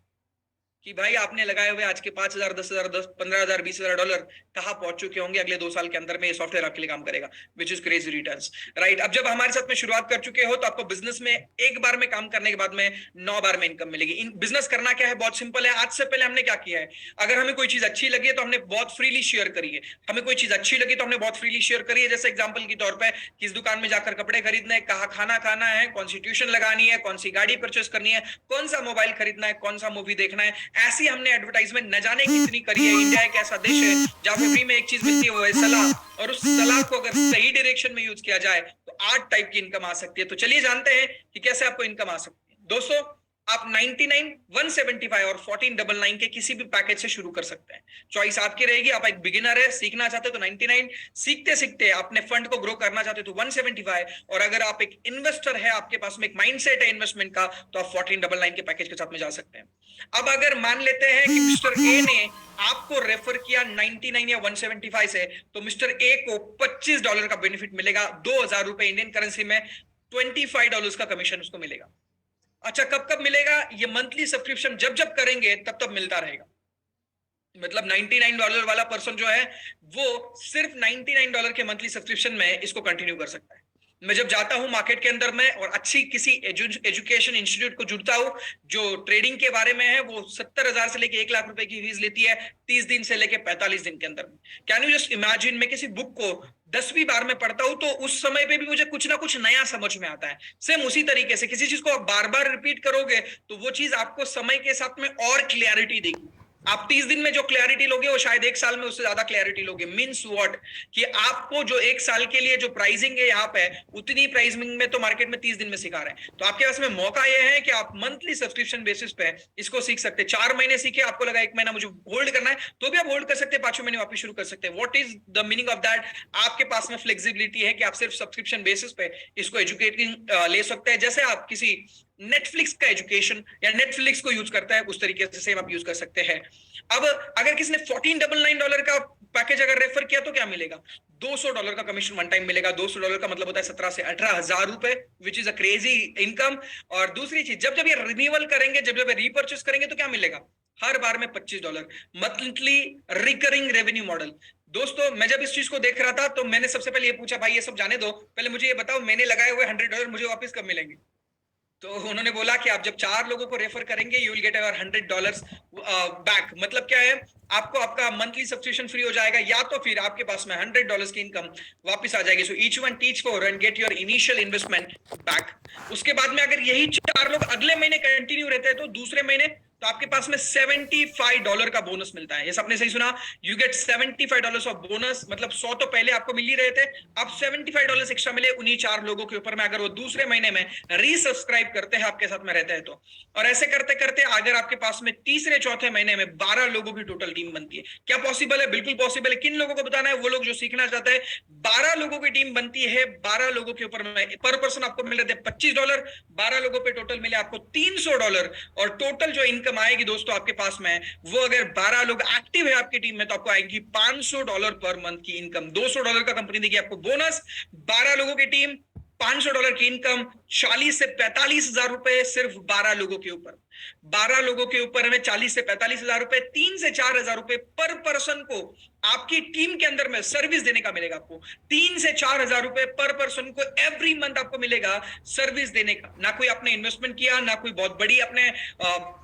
कि भाई आपने लगाए हुए आज के 5,000, 10,000, 15,000, $20,000 कहां पहुंच चुके होंगे अगले 2 साल के अंदर में ये सॉफ्टवेयर आपके लिए काम करेगा, which is crazy returns, right. अब जब हमारे साथ में शुरुआत कर चुके हो तो आपको बिजनेस में एक बार में काम करने के बाद में 9 बार में इनकम मिलेगी। बिजनेस करना क्या है? बहुत सिंपल है। आज से पहले हमने क्या किया है, अगर हमें कोई चीज अच्छी लगी है तो हमने बहुत फ्रीली शेयर करी है, हमें कोई चीज अच्छी लगी तो हमने बहुत फ्रीली शेयर करी है। जैसे एग्जांपल के तौर पे किस दुकान में जाकर कपड़े खरीदना है, कहाँ खाना खाना है, कौन सी ट्यूशन लगानी है, कौन सी गाड़ी परचेस करनी है, कौन सा मोबाइल खरीदना है, कौन सा मूवी देखना है, ऐसी हमने एडवर्टाइजमेंट न जाने कितनी करी है। इंडिया एक ऐसा देश है जहां पे फ्री में एक चीज मिलती है, वो है सलाह, और उस सलाह को अगर सही डायरेक्शन में यूज किया जाए तो 8 टाइप की इनकम आ सकती है। तो चलिए जानते हैं कि कैसे आपको इनकम आ सकती है। दोस्तों, आप 99, 175 और 1499 के किसी भी पैकेज से शुरू कर सकते हैं, चॉइस आपकी रहेगी। आप एक बिगिनर है, सीखना चाहते हो तो 99, सीखते सीखते अपने फंड को ग्रो करना चाहते हो तो 175, और अगर आप एक इन्वेस्टर है, आपके पास में एक माइंडसेट है इन्वेस्टमेंट का, तो आप 1499 के पैकेज के साथ में जा सकते हैं। अब अगर मान लेते हैं कि मिस्टर ए ने आपको रेफर किया 99 या 175 से, तो मिस्टर ए को $25 का बेनिफिट मिलेगा, 2,000 रुपए इंडियन करेंसी में, $25 का कमीशन उसको मिलेगा। अच्छा, कब कब मिलेगा? ये मंथली सब्सक्रिप्शन जब जब करेंगे तब तब मिलता रहेगा। मतलब $99 वाला पर्सन जो है वो सिर्फ $99 के मंथली सब्सक्रिप्शन में इसको कंटिन्यू कर सकता है। मैं जब जाता हूं मार्केट के अंदर में और अच्छी किसी एजुकेशन इंस्टीट्यूट को जुड़ता हूं जो ट्रेडिंग के बारे में है, वो 70,000 से लेके 1 लाख रुपए की फीस लेती है 30 दिन से लेके 45 दिन के अंदर में। कैन यू जस्ट इमेजिन, मैं किसी बुक को 10वीं बार में पढ़ता हूं तो उस समय पे भी मुझे कुछ ना कुछ नया समझ में आता है। सेम उसी तरीके से किसी चीज को आप बार बार रिपीट करोगे तो वो चीज आपको समय के साथ में और क्लियरिटी देगी। आप 30 दिन में जो क्लैरिटी लोगे वो शायद 1 साल में उससे ज्यादा क्लैरिटी लोगे। मीन्स व्हाट, कि आपको जो 1 साल के लिए जो प्राइसिंग है यहाँ पे, उतनी प्राइसिंग में तो मार्केट में 30 दिन में सिखा रहे हैं। तो आपके पास में मौका यह है कि आप मंथली सब्सक्रिप्शन बेसिस पे इसको सीख सकते हैं। 4 महीने सीखे, आपको लगा 1 महीना मुझे होल्ड करना है, तो भी आप होल्ड कर सकते हैं, 5वें महीने वापस शुरू कर सकते हैं। What is the meaning of that? आपके पास में फ्लेक्सिबिलिटी है कि आप सिर्फ सब्सक्रिप्शन बेसिस पे इसको एजुकेटिंग ले सकते हैं। जैसे आप किसी नेटफ्लिक्स का एजुकेशन या नेटफ्लिक्स को यूज करता है, उस तरीके से सेम आप यूज कर सकते हैं। अब अगर किसी ने $1499 का पैकेज अगर रेफर किया तो क्या मिलेगा? $200 का कमीशन वन टाइम मिलेगा। $200 का मतलब होता है 17 से 18 हजार रुपए, which is a crazy income. और दूसरी चीज, जब जब ये रिन्यूअल करेंगे, जब जब ये रीपर्चेस करेंगे तो क्या मिलेगा? हर बार में $25 मंथली रिकरिंग रेवेन्यू मॉडल। दोस्तों, मैं जब इस चीज को देख रहा था तो मैंने सबसे पहले ये पूछा, भाई ये सब जाने दो, पहले मुझे ये बताओ मैंने लगाए हुए $100 मुझे वापस कब मिलेंगे? तो उन्होंने बोला कि आप जब 4 लोगों को रेफर करेंगे you will get your $100 back. मतलब क्या है? आपको आपका मंथली सब्सक्रिप्शन फ्री हो जाएगा, या तो फिर आपके पास में $100 की इनकम वापस आ जाएगी। So each one teach for and get your initial investment back. उसके बाद में अगर यही 4 लोग अगले महीने कंटिन्यू रहते हैं तो दूसरे महीने तो आपके पास में $75 का बोनस मिलता है। ये सबने सही सुना, यू गेट $75 ऑफ बोनस। मतलब 100 तो पहले आपको मिल ही रहे थे, अब $75 एक्स्ट्रा मिले उन्हीं 4 लोगों के ऊपर में, अगर वो दूसरे महीने में रीसब्सक्राइब करते हैं आपके साथ में रहते हैं तो। और ऐसे करते करते अगर आपके पास में तीसरे चौथे महीने में 12 लोगों की टोटल टीम बनती है। क्या पॉसिबल है? बिल्कुल पॉसिबल है। किन लोगों को बताना है? वो लोग जो सीखना चाहते हैं। 12 लोगों की टीम बनती है, 12 लोगों के ऊपर में पर पर्सन आपको मिल रहे थे $25, 12 लोगों पे टोटल मिले आपको $300। और टोटल जो इनकम आएगी दोस्तों आपके पास में, वो अगर 12 लोग एक्टिव है आपकी टीम में तो आपको आएगी $500 पर मंथ की इनकम। $200 का कंपनी देगी आपको बोनस, 12 लोगों की टीम, $500 की इनकम, 40 से 45 हजार रुपए सिर्फ 12 लोगों के ऊपर। 12 लोगों के ऊपर हमें 40 से 45 हजार रुपए, 3 से 4 हजार रुपए पर पर्सन को आपकी टीम के अंदर में सर्विस देने का मिलेगा। आपको 3 से 4 हजार रुपए पर पर्सन को एवरी मंथ आपको मिलेगा सर्विस देने का। ना कोई आपने इन्वेस्टमेंट किया, ना कोई बहुत बड़ी आपने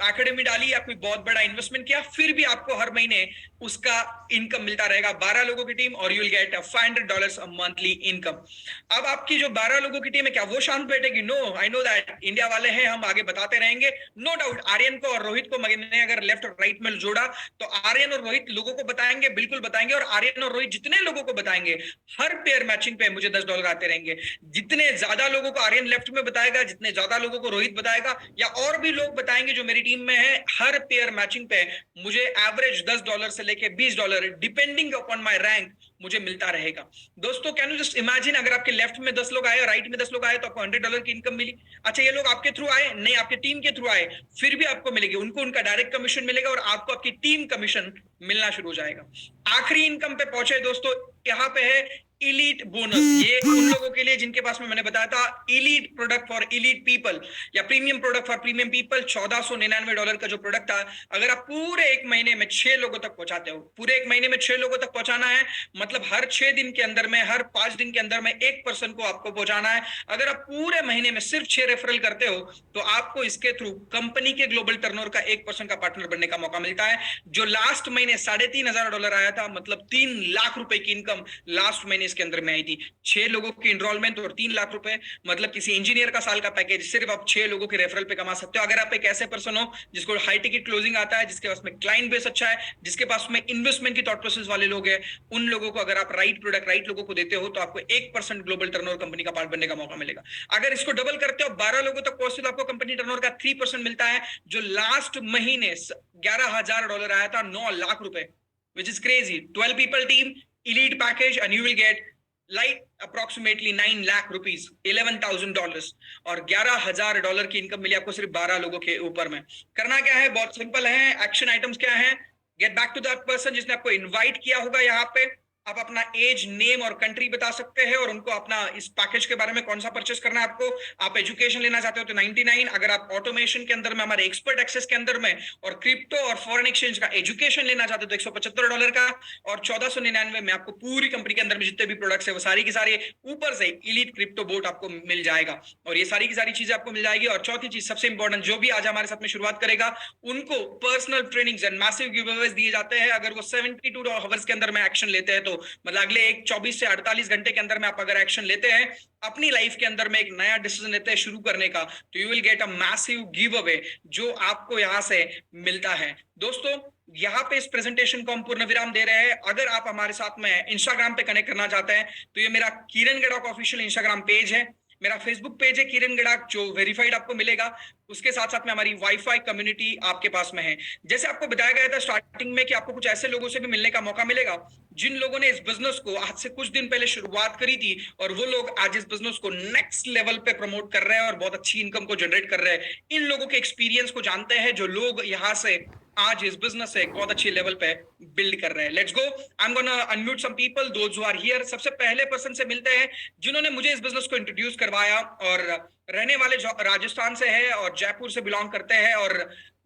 एकेडमी डाली या कोई बहुत बड़ा इन्वेस्टमेंट किया, फिर भी आपको हर महीने उसका इनकम मिलता रहेगा। 12 लोगों की टीम और you will get $500 monthly income. अब आपकी जो 12 लोगों की टीम है, क्या वो शांत बैठेगी? No, I know that, India वाले हैं, हम आगे बताते रहेंगे। नो डाउट आर्यन को और रोहित को मैंने अगर लेफ्ट और राइट में जोड़ा तो आर्यन और रोहित लोगों को बताएंगे, बिल्कुल बताएंगे। और आर्यन और रोहित जितने लोगों को बताएंगे, हर पेयर मैचिंग पे मुझे $10 आते रहेंगे। जितने ज्यादा लोगों को आर्यन लेफ्ट में बताएगा, जितने ज्यादा लोगों को रोहित बताएगा, या और भी लोग बताएंगे जो मेरी टीम में है, हर पेयर मैचिंग पे मुझे एवरेज $10 से लेके $20 डिपेंडिंग अपॉन माय रैंक मुझे मिलता रहेगा। दोस्तों, कैन यू जस्ट इमेजिन, अगर आपके लेफ्ट में 10 लोग आए और राइट में 10 लोग आए तो आपको $100 की इनकम मिली। अच्छा, ये लोग आपके थ्रू आए? नहीं, आपके टीम के थ्रू आए, फिर भी आपको मिलेगी। उनको उनका डायरेक्ट कमीशन मिलेगा और आपको आपकी टीम कमीशन मिलना शुरू हो जाएगा। आखिरी इनकम पे पहुंचे दोस्तों, यहाँ पे है इलीट बोनस। ये उन लोगों के लिए जिनके पास में मैंने बताया था elite product for elite people या premium product for premium people. $1499 का जो प्रोडक्ट था, अगर आप पूरे 1 महीने में 6 लोगों तक पहुंचाते हो, पूरे 1 महीने में 6 लोगों तक पहुंचाना है, मतलब हर 6 दिन के अंदर में, हर 5 दिन के अंदर में 1 पर्सन को आपको पहुंचाना है। अगर आप पूरे महीने में सिर्फ 6 रेफरल करते हो तो आपको इसके थ्रू कंपनी के ग्लोबल टर्नओवर का 1% का पार्टनर बनने का मौका मिलता है। जो लास्ट महीने $3,500 आया था, मतलब 3 लाख रुपए की इनकम लास्ट महीने इसके अंदर में आई थी। 6 लोगों की इनरोलमेंट और 3 लाख रुपए, मतलब किसी इंजीनियर का साल का पैकेज सिर्फ आप 6 लोगों के रेफरल पे कमा सकते हो। अगर आप एक ऐसे पर्सन हो जिसको हाई टिकट क्लोजिंग आता है, जिसके पास में क्लाइंट बेस अच्छा है, जिसके पास में इन्वेस्टमेंट की थॉट प्रोसेस वाले लोग हैं, उन लोगों को अगर आप राइट प्रोडक्ट राइट लोगों को देते हो तो आपको 1% ग्लोबल टर्नओवर कंपनी का पार्ट बनने का मौका मिलेगा। अगर इसको डबल करते हो, 12 लोगों तक पहुंचते तो आपको कंपनी टर्नओवर का 3% मिलता है। जो लास्ट महीने $11,000 आया था, 9 लाख रुपए, which is crazy. 12 people team, elite package, and you will get like approximately 9 lakh rupees, $11,000 और $11,000 की इनकम मिली आपको सिर्फ 12 लोगों के ऊपर में। करना क्या है? बहुत सिंपल है। एक्शन आइटम्स क्या है? Get back to that person जिसने आपको इनवाइट किया होगा। यहाँ पे आप अपना एज, नेम और कंट्री बता सकते हैं और उनको अपना इस पैकेज के बारे में कौन सा परचेस करना है आपको। आप एजुकेशन लेना चाहते हो तो 99, अगर आप ऑटोमेशन के अंदर में हमारे एक्सपर्ट एक्सेस के अंदर में और क्रिप्टो और फॉरेन एक्सचेंज का एजुकेशन लेना चाहते हो तो $175 का, और 1499 में आपको पूरी कंपनी के अंदर में जितने भी प्रोडक्ट्स है वो सारी की सारी, ऊपर से इलीट क्रिप्टो बोट आपको मिल जाएगा और ये सारी की सारी चीजें आपको मिल जाएगी। और चौथी चीज सबसे इंपॉर्टेंट, जो भी आज हमारे साथ में शुरुआत करेगा उनको personal trainings and massive give Awez दिए जाते हैं। अगर वो 72 आवर्स के अंदर में एक्शन लेते हैं तो तो मतलब अगले 24 से 48 घंटे के अंदर में आप अगर एक्शन लेते हैं अपनी लाइफ के अंदर में, एक नया डिसीजन लेते हैं शुरू करने का, तो you will get a massive give away जो आपको यहाँ से मिलता है। दोस्तों यहाँ पे इस प्रेजेंटेशन को हम पूर्ण विराम दे रहे हैं। अगर आप हमारे साथ में इंस्टाग्राम पे कनेक्ट करना चाहते हैं तो ये मेरा किरण गड़ाक ऑफिशियल इंस्टाग्राम पेज है, मेरा फेसबुक पेज है किरण गड़ाक जो वेरीफाइड आपको मिलेगा, उसके साथ साथ में हमारी वाईफाई कम्युनिटी आपके पास में है। जैसे आपको बताया गया था स्टार्टिंग में कि आपको कुछ ऐसे लोगों से भी मिलने का मौका मिलेगा जिन लोगों ने इस बिजनेस को आज से कुछ दिन पहले शुरुआत करी थी और वो लोग आज इस बिजनेस को नेक्स्ट लेवल पे प्रमोट कर रहे हैं और बहुत अच्छी इनकम को जनरेट कर रहे हैं। इन लोगों के एक्सपीरियंस को जानते हैं जो लोग यहाँ से आज इस बिजनेस से एक बहुत अच्छी लेवल पे बिल्ड कर रहे हैं। Let's go, I am gonna unmute some people those who are here. सबसे पहले पर्सन से मिलते हैं जिन्होंने मुझे इस बिजनेस को इंट्रोड्यूस करवाया और रहने वाले राजस्थान से है और जयपुर से बिलोंग करते हैं और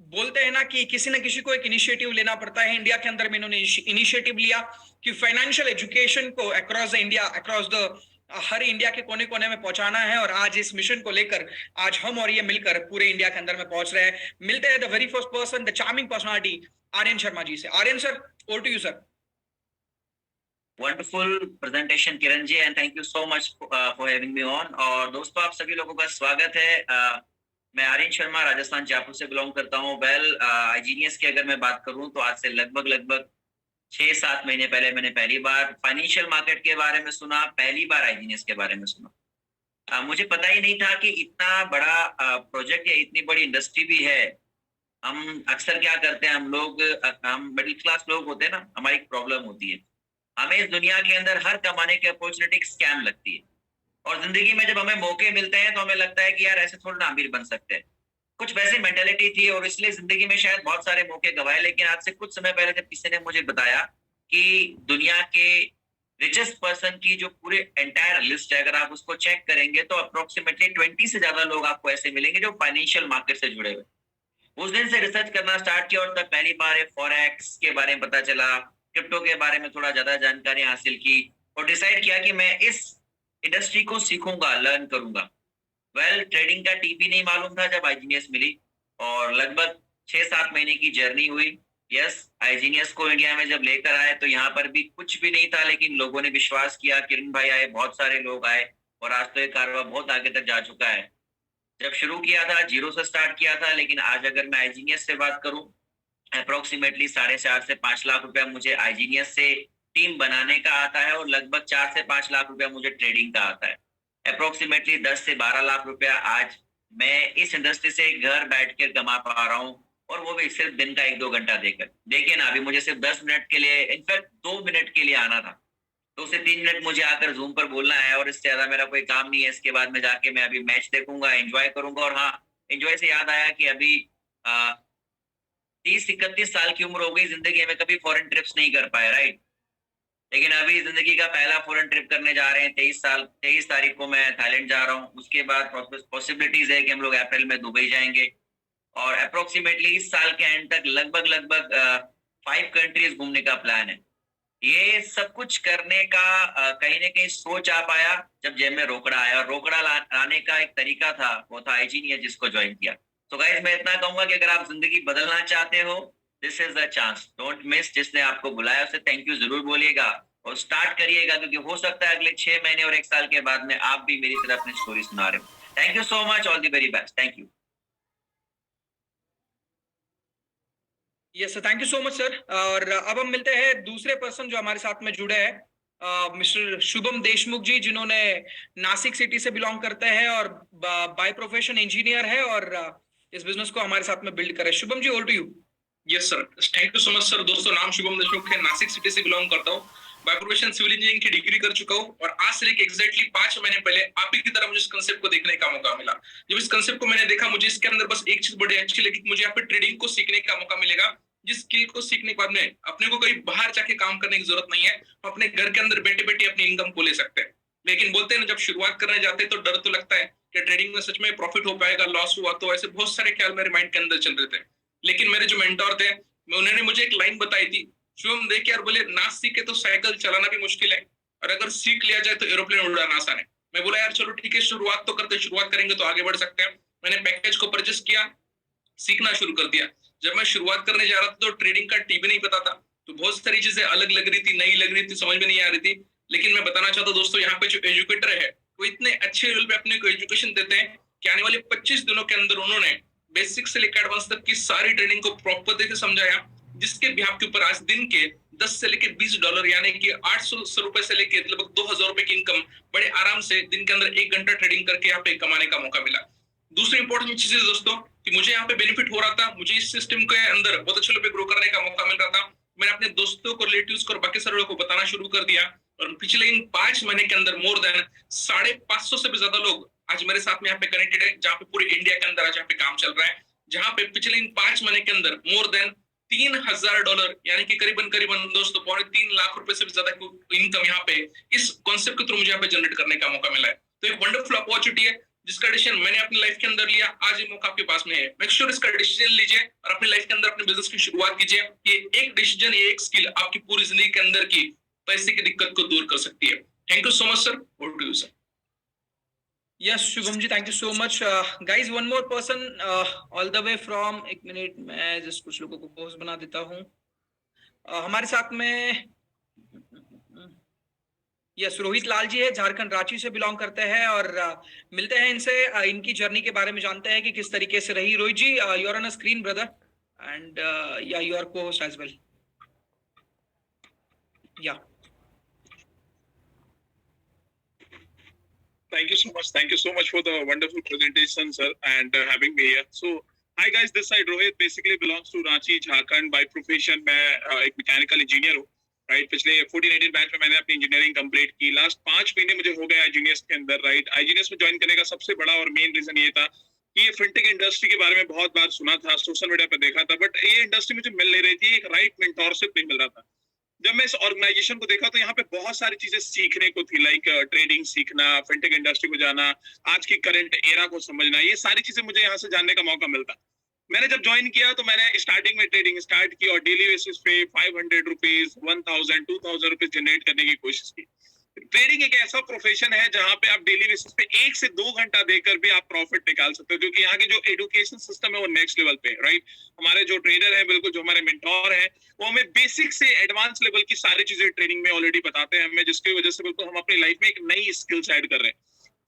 बोलते हैं ना कि किसी न किसी को एक इनिशिएटिव लेना पड़ता है। इंडिया के अंदर में इन्होंने इनिशिएटिव लिया कि फाइनेंशियल एजुकेशन को across the India, across the her India के कोने कोने में पहुंचाना है और आज इस मिशन को लेकर आज हम और ये मिलकर पूरे इंडिया के अंदर में पहुंच रहे हैं। मिलते हैं the very first person, the charming personality Aryan Sharma ji से। Aryan sir, over to you sir.
Wonderful presentation Kiran ji, and thank you so much for having me on. और दोस्तों आप सभी लोगों का स्वागत है। मैं आर्यन शर्मा राजस्थान जयपुर से बिलोंग करता हूँ। वेल आईजीनियस की अगर मैं बात करूँ तो आज से लगभग 6-7 महीने पहले मैंने पहली बार फाइनेंशियल मार्केट के बारे में सुना, पहली बार आईजीनियस के बारे में सुना। मुझे पता ही नहीं था कि इतना बड़ा प्रोजेक्ट या इतनी बड़ी इंडस्ट्री भी है। हम अक्सर क्या करते हैं, हम मिडिल क्लास लोग होते हैं ना, हमारी एक प्रॉब्लम होती है, हमें इस दुनिया के अंदर हर कमाने की अपॉर्चुनिटी स्कैम लगती है और जिंदगी में जब हमें मौके मिलते हैं तो हमें लगता है कि यार ऐसे थोड़ा ना अमीर बन सकते हैं। कुछ वैसी मेंटेलिटी थी और इसलिए जिंदगी में शायद बहुत सारे मौके गवाए। लेकिन आज से कुछ समय पहले जब किसी ने मुझे बताया कि दुनिया के रिचेस्ट पर्सन की जो पूरे एंटायर लिस्ट है, अगर आप उसको चेक करेंगे तो अप्रोक्सीमेटली 20 से ज्यादा लोग आपको ऐसे मिलेंगे जो फाइनेंशियल मार्केट से जुड़े हुए। उस दिन से रिसर्च करना स्टार्ट किया और तब पहली बार फॉरेक्स के बारे में पता चला, क्रिप्टो के बारे में थोड़ा ज्यादा जानकारी हासिल की और डिसाइड किया कि मैं इस इंडस्ट्री को सीखूंगा, लर्न करूंगा। वेल ट्रेडिंग का टीपी नहीं मालूम था जब आईजीनियस मिली और लगभग 6-7 महीने की जर्नी हुई। यस, आईजीनियस को इंडिया में जब लेकर आए तो यहाँ पर भी कुछ भी नहीं था, लेकिन लोगों ने विश्वास किया, किरण भाई आए, बहुत सारे लोग आए और आज तो ये कारवा बहुत आगे तक जा चुका है। जब शुरू किया था 0 से स्टार्ट किया था, लेकिन आज अगर मैं आईजीनियस से बात करूं अप्रोक्सीमेटली 4.5 से 5 लाख रुपया मुझे आईजीनियस से टीम बनाने का आता है और लगभग 4 से 5 लाख रुपया मुझे ट्रेडिंग का आता है। अप्रोक्सीमेटली 10 से 12 लाख रुपया आज मैं इस इंडस्ट्री से घर बैठ कर कमा पा रहा हूँ और वो भी सिर्फ दिन का 1-2 घंटा देकर। देखिए ना, अभी मुझे सिर्फ 10 मिनट के लिए, इनफैक्ट 2 मिनट के लिए आना था, 2 से 3 मिनट मुझे आकर जूम पर बोलना है और इससे ज्यादा मेरा कोई काम नहीं है। इसके बाद में जाके मैं अभी मैच देखूंगा, एंजॉय करूंगा। और हाँ, एंजॉय से याद आया कि अभी 30-31 साल की उम्र हो गई, जिंदगी में कभी फॉरेन ट्रिप्स नहीं कर पाए, राइट। लेकिन अभी जिंदगी का पहला फॉरेन ट्रिप करने जा रहे हैं। 23 तारीख को मैं थाईलैंड जा रहा हूँ। उसके बाद पॉसिबिलिटीज है कि हम लोग अप्रैल में दुबई जाएंगे और अप्रोक्सीमेटली इस साल के एंड तक लगभग 5 कंट्रीज घूमने का प्लान है। ये सब कुछ करने का कहीं ना कहीं सोच आ पाया जब जेब में रोकड़ा आया और रोकड़ा लाने का एक तरीका था, वो था आईजीनियस, जिसको ज्वाइन किया। तो गाइस मैं इतना कहूंगा कि अगर आप जिंदगी बदलना चाहते हो, this is the chance, don't miss. जिसने आपको बुलाया उसे थैंक यू जरूर बोलिएगा और स्टार्ट करिएगा, क्योंकि हो सकता है अगले 6 महीने और 1 साल के बाद में आप भी मेरी तरह अपनी स्टोरी सुना रहे हो। Thank you so much, all the very best, thank you.
Yes, thank you so much sir. और अब हम मिलते हैं दूसरे पर्सन जो हमारे साथ में जुड़े हैं, मिस्टर शुभम देशमुख जी, जिन्होंने नासिक सिटी से बिलोंग करते हैं और बाय प्रोफेशन इंजीनियर है और इस बिजनेस को हमारे साथ में बिल्ड करे। Shubham ji, over to you.
Yes sir, thank you so much sir. दोस्तों नाम शुभम देशमुख है, नासिक सिटी से बिलोंग करता हूँ, बाय प्रोफेशन सिविल इंजीनियरिंग की डिग्री कर चुका हूँ और आज से एग्जैक्टली 5 महीने पहले आप ही की तरह मुझे इस कंसेप्ट को देखने का मौका मिला। जब इस कंसेप्ट को मैंने देखा, मुझे इसके अंदर बस एक चीज बड़ी अच्छी लगी, मुझे यहाँ पे ट्रेडिंग को सीखने का मौका मिलेगा, जिस स्किल को सीखने के बाद में अपने को कहीं बाहर जाके काम करने की जरूरत नहीं है, हम अपने घर के अंदर बैठे बैठे अपनी इनकम को ले सकते हैं। लेकिन बोलते हैं ना, जब शुरुआत करने जाते हैं तो डर तो लगता है कि ट्रेडिंग में सच में प्रॉफिट हो पाएगा, लॉस हुआ तो, ऐसे बहुत सारे ख्याल मेरे माइंड के अंदर चल रहे थे। लेकिन मेरे जो मेंटोर थे, उन्होंने मुझे एक लाइन बताई थी, शुभम देख यार, बोले ना सीखे तो साइकिल चलाना भी मुश्किल है और अगर सीख लिया जाए तो एरोप्लेन उड़ाना आसान है। मैं बोला यार चलो ठीक है, शुरुआत तो करते, शुरुआत करेंगे तो आगे बढ़ सकते हैं। मैंने पैकेज को परचेस किया, सीखना शुरू कर दिया। जब मैं शुरुआत करने जा रहा था तो ट्रेडिंग का टी भी नहीं पता था, तो बहुत सारी चीजें अलग लग रही थी, नई लग रही थी, समझ में नहीं आ रही थी। लेकिन मैं बताना चाहता हूँ दोस्तों, यहाँ पे जो एजुकेटर है वो इतने अच्छे लेवल पे अपने को एजुकेशन देते हैं कि आने वाले 25 दिनों के अंदर उन्होंने बेसिक से लेकर एडवांस तक की सारी ट्रेनिंग को प्रॉपर तरीके से समझाया, जिसके बिहाफ के ऊपर आज दिन के 10 से लेकर $20 यानी कि 800 रुपए से लेकर लगभग 2000 रुपए की इनकम बड़े आराम से दिन के अंदर 1 घंटा ट्रेडिंग करके यहाँ पे कमाने का मौका मिला। दूसरी इंपॉर्टेंट चीज है दोस्तों कि मुझे यहाँ पे बेनिफिट हो रहा था, मुझे इस सिस्टम के अंदर बहुत अच्छे लेवल पे ग्रो करने का मौका मिल रहा था। मैंने अपने दोस्तों को, रिलेटिव्स को और बाकी सारे लोगों को बताना शुरू कर दिया, और पिछले इन 5 महीने के अंदर मोर देन 550 से भी ज्यादा लोग आज मेरे साथ में यहाँ पे कनेक्टेड है, जहाँ पे पूरे इंडिया के अंदर आज यहाँ पे काम चल रहा है, जहाँ पे पिछले इन 5 महीने के अंदर मोर देन $3000 यानी कि करीबन करीबन दोस्तों 3.5 लाख रुपए से भी ज्यादा इनकम यहाँ पे इस कॉन्सेप्ट के थ्रू मुझे यहाँ पे जनरेट करने का मौका मिला है। तो एक वंडरफुल अपॉर्चुनिटी है जिसका डिसीजन मैंने अपनी लाइफ के अंदर लिया, आज ये मौका आपके पास में है। मेक श्योर इसका डिसीजन लीजिए और अपनी लाइफ के अंदर अपने बिजनेस की शुरुआत कीजिए। ये एक डिसीजन, ये एक स्किल आपकी पूरी जिंदगी के अंदर की पैसे की दिक्कत को दूर कर सकती है। Thank you so much sir, over to you sir.
Yes, Shubham ji, thank you so much. Guys, one more person all the way from, एक मिनट मैं जस्ट कुछ लोगों को पोस्ट बना देता हूँ। हमारे साथ में यस रोहित लाल जी है, झारखंड रांची से बिलोंग करते हैं, और मिलते हैं इनसे, इनकी जर्नी के बारे में जानते हैं कि किस तरीके से रही। Rohit ji, you are on a screen brother, and yeah you are co-host as well. Yeah
Thank you so much. Thank you so much for the wonderful presentation, sir, and having me here. So, hi guys, this side Rohit basically belongs to Ranchi, Jharkhand. By profession, मैं एक mechanical engineer हूँ. Right, पिछले 14-18 batch में मैंने अपनी engineering complete की। Last 5 महीने मुझे हो गया आईजीनियस के अंदर। राइट, आईजीनियस में ज्वाइन करने का सबसे बड़ा और मेन रीजन ये था कि ये फिनटेक इंडस्ट्री के बारे में बहुत बार सुना था, सोशल मीडिया पर देखा था, बट ये इंडस्ट्री मुझे मिल नहीं रही थी, एक राइट मेंटोरशिप नहीं मिल रहा था। जब मैं इस ऑर्गेनाइजेशन को देखा तो यहाँ पे बहुत सारी चीजें सीखने को थी, लाइक ट्रेडिंग सीखना, फिनटेक इंडस्ट्री को जाना, आज की करंट एरा को समझना, ये सारी चीजें मुझे यहाँ से जानने का मौका मिलता। मैंने जब ज्वाइन किया तो मैंने स्टार्टिंग में ट्रेडिंग स्टार्ट की और डेली बेसिस पे 500 रुपीज, 1000, 2000 रुपीज जनरेट करने की कोशिश की। ट्रेडिंग एक ऐसा प्रोफेशन है जहाँ पे आप डेली बेसिस पे 1 से 2 घंटा देकर भी आप प्रॉफिट निकाल सकते हो, क्योंकि यहाँ की जो एजुकेशन सिस्टम है वो नेक्स्ट लेवल पे है। राइट, हमारे जो ट्रेडर है, बिल्कुल जो हमारे मेंटोर है, वो हमें बेसिक से एडवांस लेवल की सारी चीजें ट्रेनिंग में ऑलरेडी बताते हैं हमें, जिसकी वजह से बिल्कुल हम अपनी लाइफ में एक नई स्किल्स ऐड कर रहे हैं।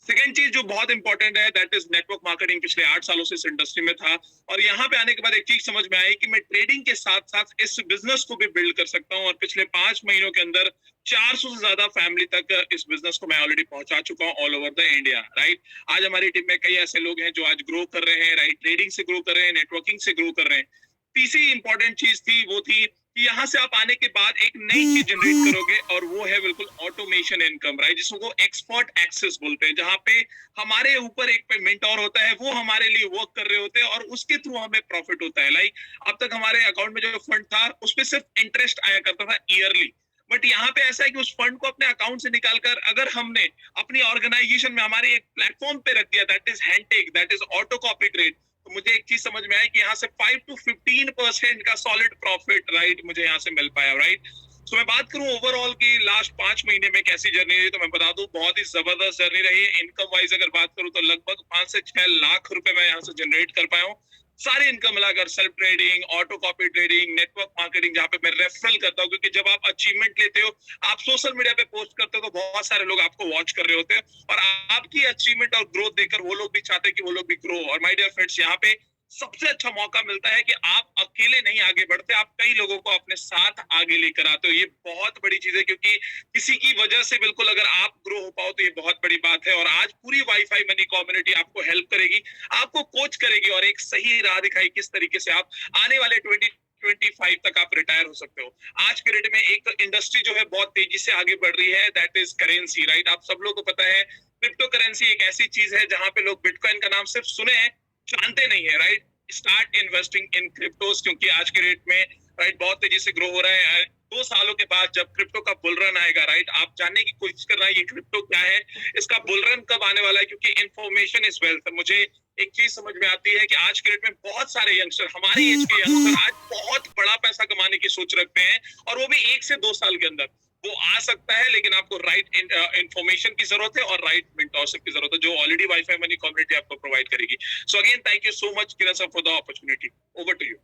सेकेंड चीज जो बहुत इंपॉर्टेंट है, दैट इज नेटवर्क मार्केटिंग। पिछले 8 सालों से इस इंडस्ट्री में था और यहाँ पे आने के बाद एक चीज समझ में आई कि मैं ट्रेडिंग के साथ साथ इस बिजनेस को भी बिल्ड कर सकता हूँ, और पिछले 5 महीनों के अंदर 400 से ज्यादा फैमिली तक इस बिजनेस को मैं ऑलरेडी पहुंचा चुका हूँ all over the India. Right, आज हमारी टीम में कई ऐसे लोग हैं जो आज ग्रो कर रहे हैं, राइट, ट्रेडिंग से ग्रो कर रहे हैं, नेटवर्किंग से ग्रो कर रहे हैं। तीसरी इंपॉर्टेंट चीज थी वो थी कि यहाँ से आप आने के बाद एक नई चीज जनरेट करोगे, और वो है बिल्कुल ऑटोमेशन इनकम। राइट, जिसको एक्सपर्ट एक्सेस बोलते हैं, जहाँ पे हमारे ऊपर एक मेंटोर होता है, वो हमारे लिए वर्क कर रहे होते हैं और उसके थ्रू हमें प्रॉफिट होता है। लाइक अब तक हमारे अकाउंट में जो फंड था उस पर सिर्फ इंटरेस्ट आया करता था ईयरली, बट यहाँ पे ऐसा है कि उस फंड को अपने अकाउंट से निकालकर अगर हमने अपनी ऑर्गेनाइजेशन में हमारे एक प्लेटफॉर्म पे रख दिया, that is Handtech, that is auto copy trade, तो मुझे एक चीज समझ में आई कि यहाँ से 5 to 15% का सॉलिड प्रॉफिट, राइट, मुझे यहाँ से मिल पाया। राइट, तो मैं बात करूं ओवरऑल की लास्ट 5 महीने में कैसी जर्नी रही, तो मैं बता दूं बहुत ही जबरदस्त जर्नी रही है। इनकम वाइज अगर बात करूं तो लगभग 5 से 6 लाख रुपए मैं यहाँ से जनरेट कर पाया हूँ। सारे इनकम मिलाकर, self trading, auto copy trading, network marketing, जहाँ पे मैं रेफरल करता हूँ, क्योंकि जब आप अचीवमेंट लेते हो, आप सोशल मीडिया पे पोस्ट करते हो तो बहुत सारे लोग आपको वॉच कर रहे होते हैं, और आपकी अचीवमेंट और ग्रोथ देखकर वो लोग भी चाहते हैं कि वो लोग भी ग्रो। और माय डियर फ्रेंड्स, यहाँ पे सबसे अच्छा मौका मिलता है कि आप अकेले नहीं आगे बढ़ते, आप कई लोगों को अपने साथ आगे लेकर आते हो। ये बहुत बड़ी चीज है, क्योंकि किसी की वजह से बिल्कुल अगर आप ग्रो हो पाओ तो ये बहुत बड़ी बात है। और आज पूरी वाईफाई मनी कम्युनिटी आपको हेल्प करेगी, आपको कोच करेगी और एक सही राह दिखाई किस तरीके से आप आने वाले 2025 तक आप रिटायर हो सकते हो। आज के डेट में एक इंडस्ट्री जो है बहुत तेजी से आगे बढ़ रही है, दैट इज करेंसी। राइट, आप सब लोगों को पता है क्रिप्टो करेंसी एक ऐसी चीज है जहां पे लोग बिटकॉइन का नाम सिर्फ सुने हैं, जानते नहीं है। राइट, स्टार्ट इन्वेस्टिंग इन क्रिप्टोस, क्योंकि आज के रेट में राइट बहुत तेजी से ग्रो हो रहा है। 2 सालों के बाद जब क्रिप्टो का बुल रन आएगा, राइट, आप जानने की कोशिश कर रहे हैं ये क्रिप्टो क्या है, इसका बुल रन कब आने वाला है, क्योंकि इन्फॉर्मेशन इज वेल्थ। मुझे एक चीज समझ में आती है कि आज के डेट में बहुत सारे यंगस्टर, हमारे एज के यंगस्टर आज बहुत बड़ा पैसा कमाने की सोच रखते हैं, और वो भी 1 से 2 साल के अंदर वो आ सकता है, लेकिन आपको राइट इन्फॉर्मेशन की जरूरत है और राइट मेंटोरशिप की जरूरत है, जो ऑलरेडी वाईफाई मनी कम्युनिटी आपको प्रोवाइड करेगी। So again thank you so much Kiran sir for the opportunity. Over to you.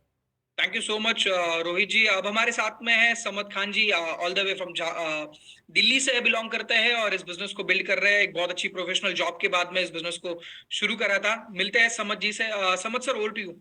Thank you so much Rohit ji. अब हमारे साथ में है Samad Khan ji, all the way from Delhi से बिलोंग करते हैं और इस बिजनेस को बिल्ड कर रहे हैं। एक बहुत अच्छी प्रोफेशनल जॉब के बाद में इस बिजनेस को शुरू करा था। मिलते हैं समद जी से। Samad sir, over to you.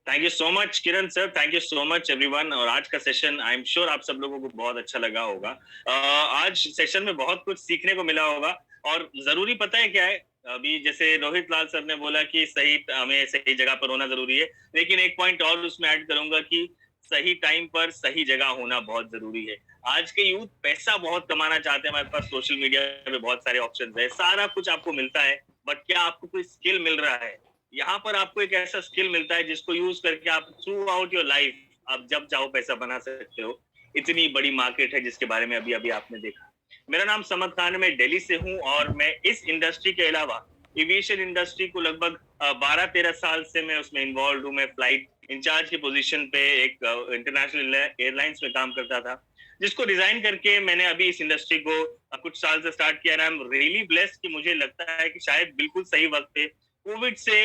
Thank you so much Kiran sir, thank you so much everyone. और आज का सेशन आई एम श्योर आप सब लोगों को बहुत अच्छा लगा होगा। आज सेशन में बहुत कुछ सीखने को मिला होगा। और जरूरी पता है क्या है, अभी जैसे रोहित लाल सर ने बोला कि हमें सही जगह पर होना जरूरी है, लेकिन एक पॉइंट और उसमें ऐड करूंगा कि सही टाइम पर सही जगह होना बहुत जरूरी है। आज के यूथ पैसा बहुत कमाना चाहते हैं, हमारे पास सोशल मीडिया पे बहुत सारे ऑप्शंस है, सारा कुछ आपको मिलता है, बट क्या आपको कोई स्किल मिल रहा है? यहाँ पर आपको एक ऐसा स्किल मिलता है जिसको यूज करके आप थ्रू आउट योर लाइफ आप जब चाहो पैसा बना सकते हो। इतनी बड़ी मार्केट है जिसके बारे में अभी अभी आपने देखा। मेरा नाम समद खान है, मैं दिल्ली से हूँ और मैं इस इंडस्ट्री के अलावा एविएशन इंडस्ट्री को लगभग 12-13 साल से मैं उसमें इन्वॉल्व हूँ। मैं फ्लाइट इंचार्ज की पोजीशन पे एक इंटरनेशनल एयरलाइंस में काम करता था, जिसको डिजाइन करके मैंने अभी इस इंडस्ट्री को कुछ साल से स्टार्ट किया। आई एम रियली ब्लेस्ड कि मुझे लगता है कि शायद बिल्कुल सही वक्त पे कोविड से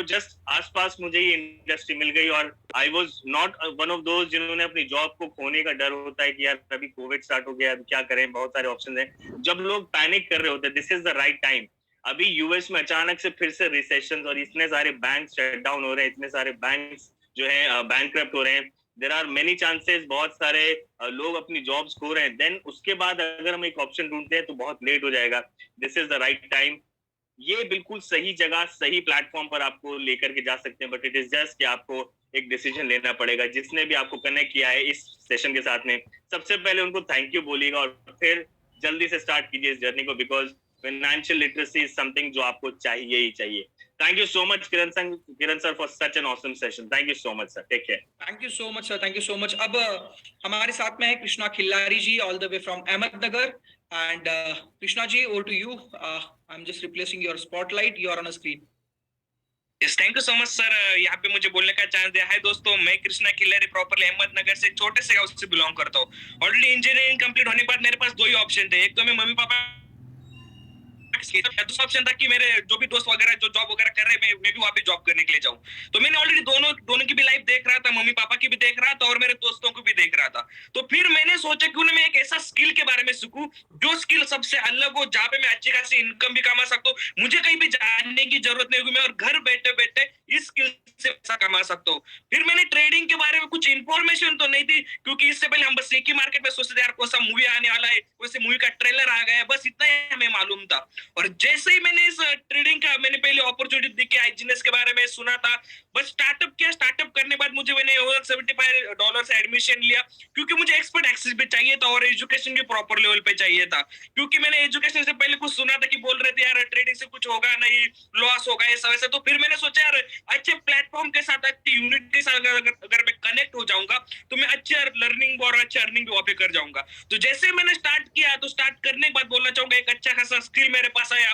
जस्ट आसपास मुझे ये इंडस्ट्री मिल गई। और I was not one of those जिन्होंने अपनी जॉब को खोने का डर होता है कि यार अभी कोविड स्टार्ट हो गया, अभी क्या करें, बहुत सारे ऑप्शन हैं। जब लोग पैनिक कर रहे होते हैं, this is the right time. अभी यूएस में अचानक से फिर से रिसेशन और इतने सारे बैंक शट डाउन हो रहे हैं, इतने सारे बैंक जो है बैंकक्रप्ट हो रहे हैं, देयर आर मेनी चांसेस, बहुत सारे लोग अपनी जॉब्स खो रहे हैं। देन उसके बाद अगर हम एक ऑप्शन ढूंढते हैं तो बहुत लेट हो जाएगा। This is the right time. ये बिल्कुल सही जगह सही प्लेटफॉर्म पर आपको लेकर के जा सकते हैं, बट इट इज जस्ट कि आपको एक डिसीजन लेना पड़ेगा। जिसने भी आपको कनेक्ट किया है इस सेशन के साथ में, सबसे पहले उनको थैंक यू बोलिएगा और फिर जल्दी से स्टार्ट कीजिए इस जर्नी को, because financial literacy is something जो आपको चाहिए ही चाहिए। Thank you so much Kiran sir for such an awesome session. Thank you so much sir, take care.
Thank you so much sir, thank you so much. अब हमारे साथ में है Krishna Khillari ji, all the way from Ahmednagar. And Krishna ji, over to you. I am just replacing your spotlight, you are on screen.
Yes, thank you so much sir, यहाँ पे मुझे बोलने का चांस दिया है। दोस्तों, मैं कृष्णा खिल्लारी प्रॉपरली अहमदनगर से छोटे से गांव से बिलोंग करता हूँ। ऑलरेडी इंजीनियरिंग कंप्लीट होने के बाद मेरे पास दो ही ऑप्शन थे। एक तो मैं मम्मी पापा, दूसरा ऑप्शन था कि मेरे जो भी दोस्त वगैरह जो जॉब वगैरह कर रहे हैं, मैं भी वहाँ पे जॉब करने के लिए जाऊँ। तो मैंने ऑलरेडी दोनों की भी लाइफ देख रहा था, मम्मी पापा की भी देख रहा था और मेरे दोस्तों को भी देख रहा था। तो फिर मैंने सोचा क्यों ना मैं एक ऐसा स्किल के बारे में सीखूं जो स्किल सबसे अलग हो, जहाँ पे मैं अच्छी खासी इनकम भी कमा सकता हूँ, मुझे कहीं भी जाने की जरूरत नहीं होगी, मैं और घर बैठे बैठे इस स्किल से पैसा कमा सकता हूँ। फिर मैंने ट्रेडिंग के बारे में कुछ इन्फॉर्मेशन तो नहीं थी, क्योंकि इससे पहले हम बस एक ही मार्केट में सोचते थे यार कौन सा मूवी आने वाला है, वैसे मूवी का ट्रेलर आ गया है, बस इतना ही हमें मालूम था। और जैसे ही मैंने इस ट्रेडिंग का मैंने पहले अपॉर्चुनिटी देखी, आईजीएनएस के बारे में सुना था, बस स्टार्टअप किया। स्टार्टअप करने के बाद मुझे मैंने $75 से एडमिशन लिया, क्योंकि मुझे एक्सपर्ट एक्सेस भी चाहिए था और एजुकेशन भी प्रॉपर लेवल पे चाहिए था। क्योंकि मैंने एजुकेशन से पहले कुछ सुना था कि बोल रहे थे यार ट्रेडिंग से कुछ होगा नहीं, लॉस होगा, ऐसा वैसा। तो फिर मैंने सोचा यार अच्छे प्लेटफॉर्म के साथ, अच्छी यूनिट के साथ अगर मैं कनेक्ट हो जाऊंगा तो मैं अच्छे लर्निंग और अच्छे अर्निंग भी वहाँ पे कर जाऊंगा। तो जैसे मैंने स्टार्ट किया, तो स्टार्ट करने के बाद बोलना चाहूंगा एक अच्छा खासा स्किल मेरे पास आया,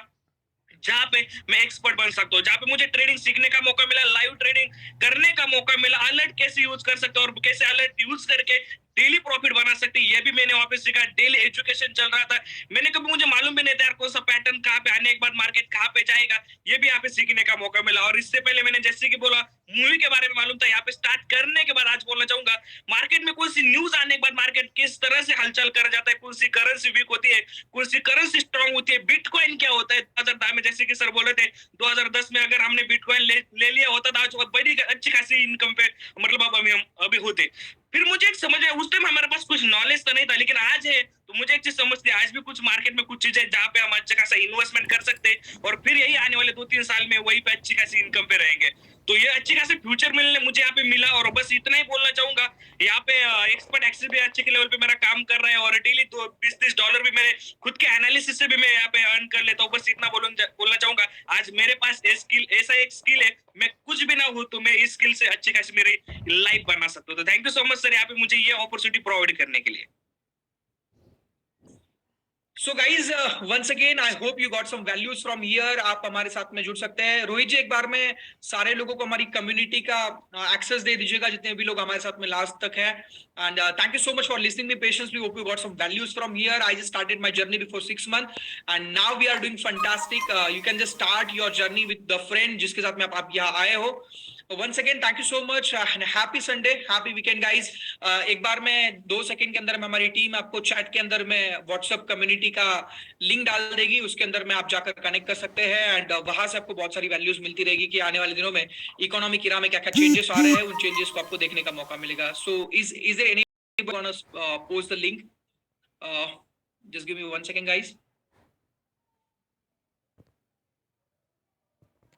जहाँ पे मैं एक्सपर्ट बन सकता हूँ, जहाँ पे मुझे ट्रेडिंग सीखने का मौका मिला, लाइव ट्रेडिंग करने का मौका मिला, अलर्ट कैसे यूज कर सकते हो और कैसे अलर्ट यूज करके डेली प्रॉफिट बना सकते हैं, ये भी मैंने वहां पे सीखा। डेली एजुकेशन चल रहा था, मैंने कभी मुझे मालूम भी नहीं था यार कौन सा पैटर्न कहाँ पे आने के बाद मार्केट कहाँ पे जाएगा, ये भी यहाँ पे सीखने का मौका मिला। और इससे पहले मैंने जैसे कि बोला मूवी के बारे में मालूम था, यहाँ पे स्टार्ट करने के बाद आज बोलना चाहूंगा मार्केट में कौन सी न्यूज आने के बाद मार्केट किस तरह से हलचल कर जाता है, कौन सी करेंसी वीक होती है, कौन सी करेंसी स्ट्रांग होती है, बिटकॉइन क्या होता है 2010 में, जैसे कि सर बोले थे 2010 में अगर हमने बिटकॉइन ले लिया होता था आज बड़ी अच्छी खासी इनकम पे मतलब अब हम अभी होते। फिर मुझे एक समझ आया, उस टाइम हमारे पास कुछ नॉलेज तो नहीं था, लेकिन आज है तो मुझे एक चीज समझती है, आज भी कुछ मार्केट में कुछ चीजें जहाँ पे हम अच्छा खासा इन्वेस्टमेंट कर सकते हैं और फिर यही आने वाले 2-3 साल में वही पे अच्छी खासी इनकम पे रहेंगे। तो ये अच्छी खासी फ्यूचर मिलने मुझे यहाँ पे मिला। और बस इतना ही बोलना चाहूंगा, यहाँ पे एक्सपर्ट एक्सेस भी अच्छे के लेवल पे मेरा काम कर रहा है और डेली तो $20-30 भी मेरे खुद के एनालिसिस से भी मैं यहाँ पे अर्न कर लेता हूँ। बस इतना बोलना चाहूंगा, आज मेरे पास ऐसा एक स्किल है, मैं कुछ भी ना हूँ तो मैं इस स्किल से अच्छी खासी मेरी लाइफ बना सकता हूँ। तो thank you so much sir यहाँ पे मुझे ये अपॉर्चुनिटी प्रोवाइड करने के लिए।
So guys, once again, I hope you got some values from here. आप हमारे साथ में जुड़ सकते हैं. रोहित जी, एक बार में सारे लोगों को हमारी कम्युनिटी का एक्सेस दे दीजिएगा, जितने भी लोग हमारे साथ में लास्ट तक हैं. And thank you so much for listening me patiently. Hope you got some values from here. I just started my journey before 6 months, and now we are doing fantastic. You can just start your journey with the friend जिसके साथ में आप यहाँ आए हो. Once again, thank you so much and happy Sunday, happy weekend guys. एक बार में 2 second के अंदर में हमारी टीम आपको चैट के अंदर में व्हाट्सएप कम्युनिटी का लिंक डाल देगी, उसके अंदर में आप जाकर कनेक्ट कर सकते हैं. एंड वहां से आपको बहुत सारी वैल्यूज मिलती रहेगी कि आने वाले दिनों में इकोनॉमी की राह में क्या क्या चेंजेस आ रहे हैं, उन चेंजेस को आपको देखने का मौका मिलेगा. So is there any post the link? Just give me 1 second guys.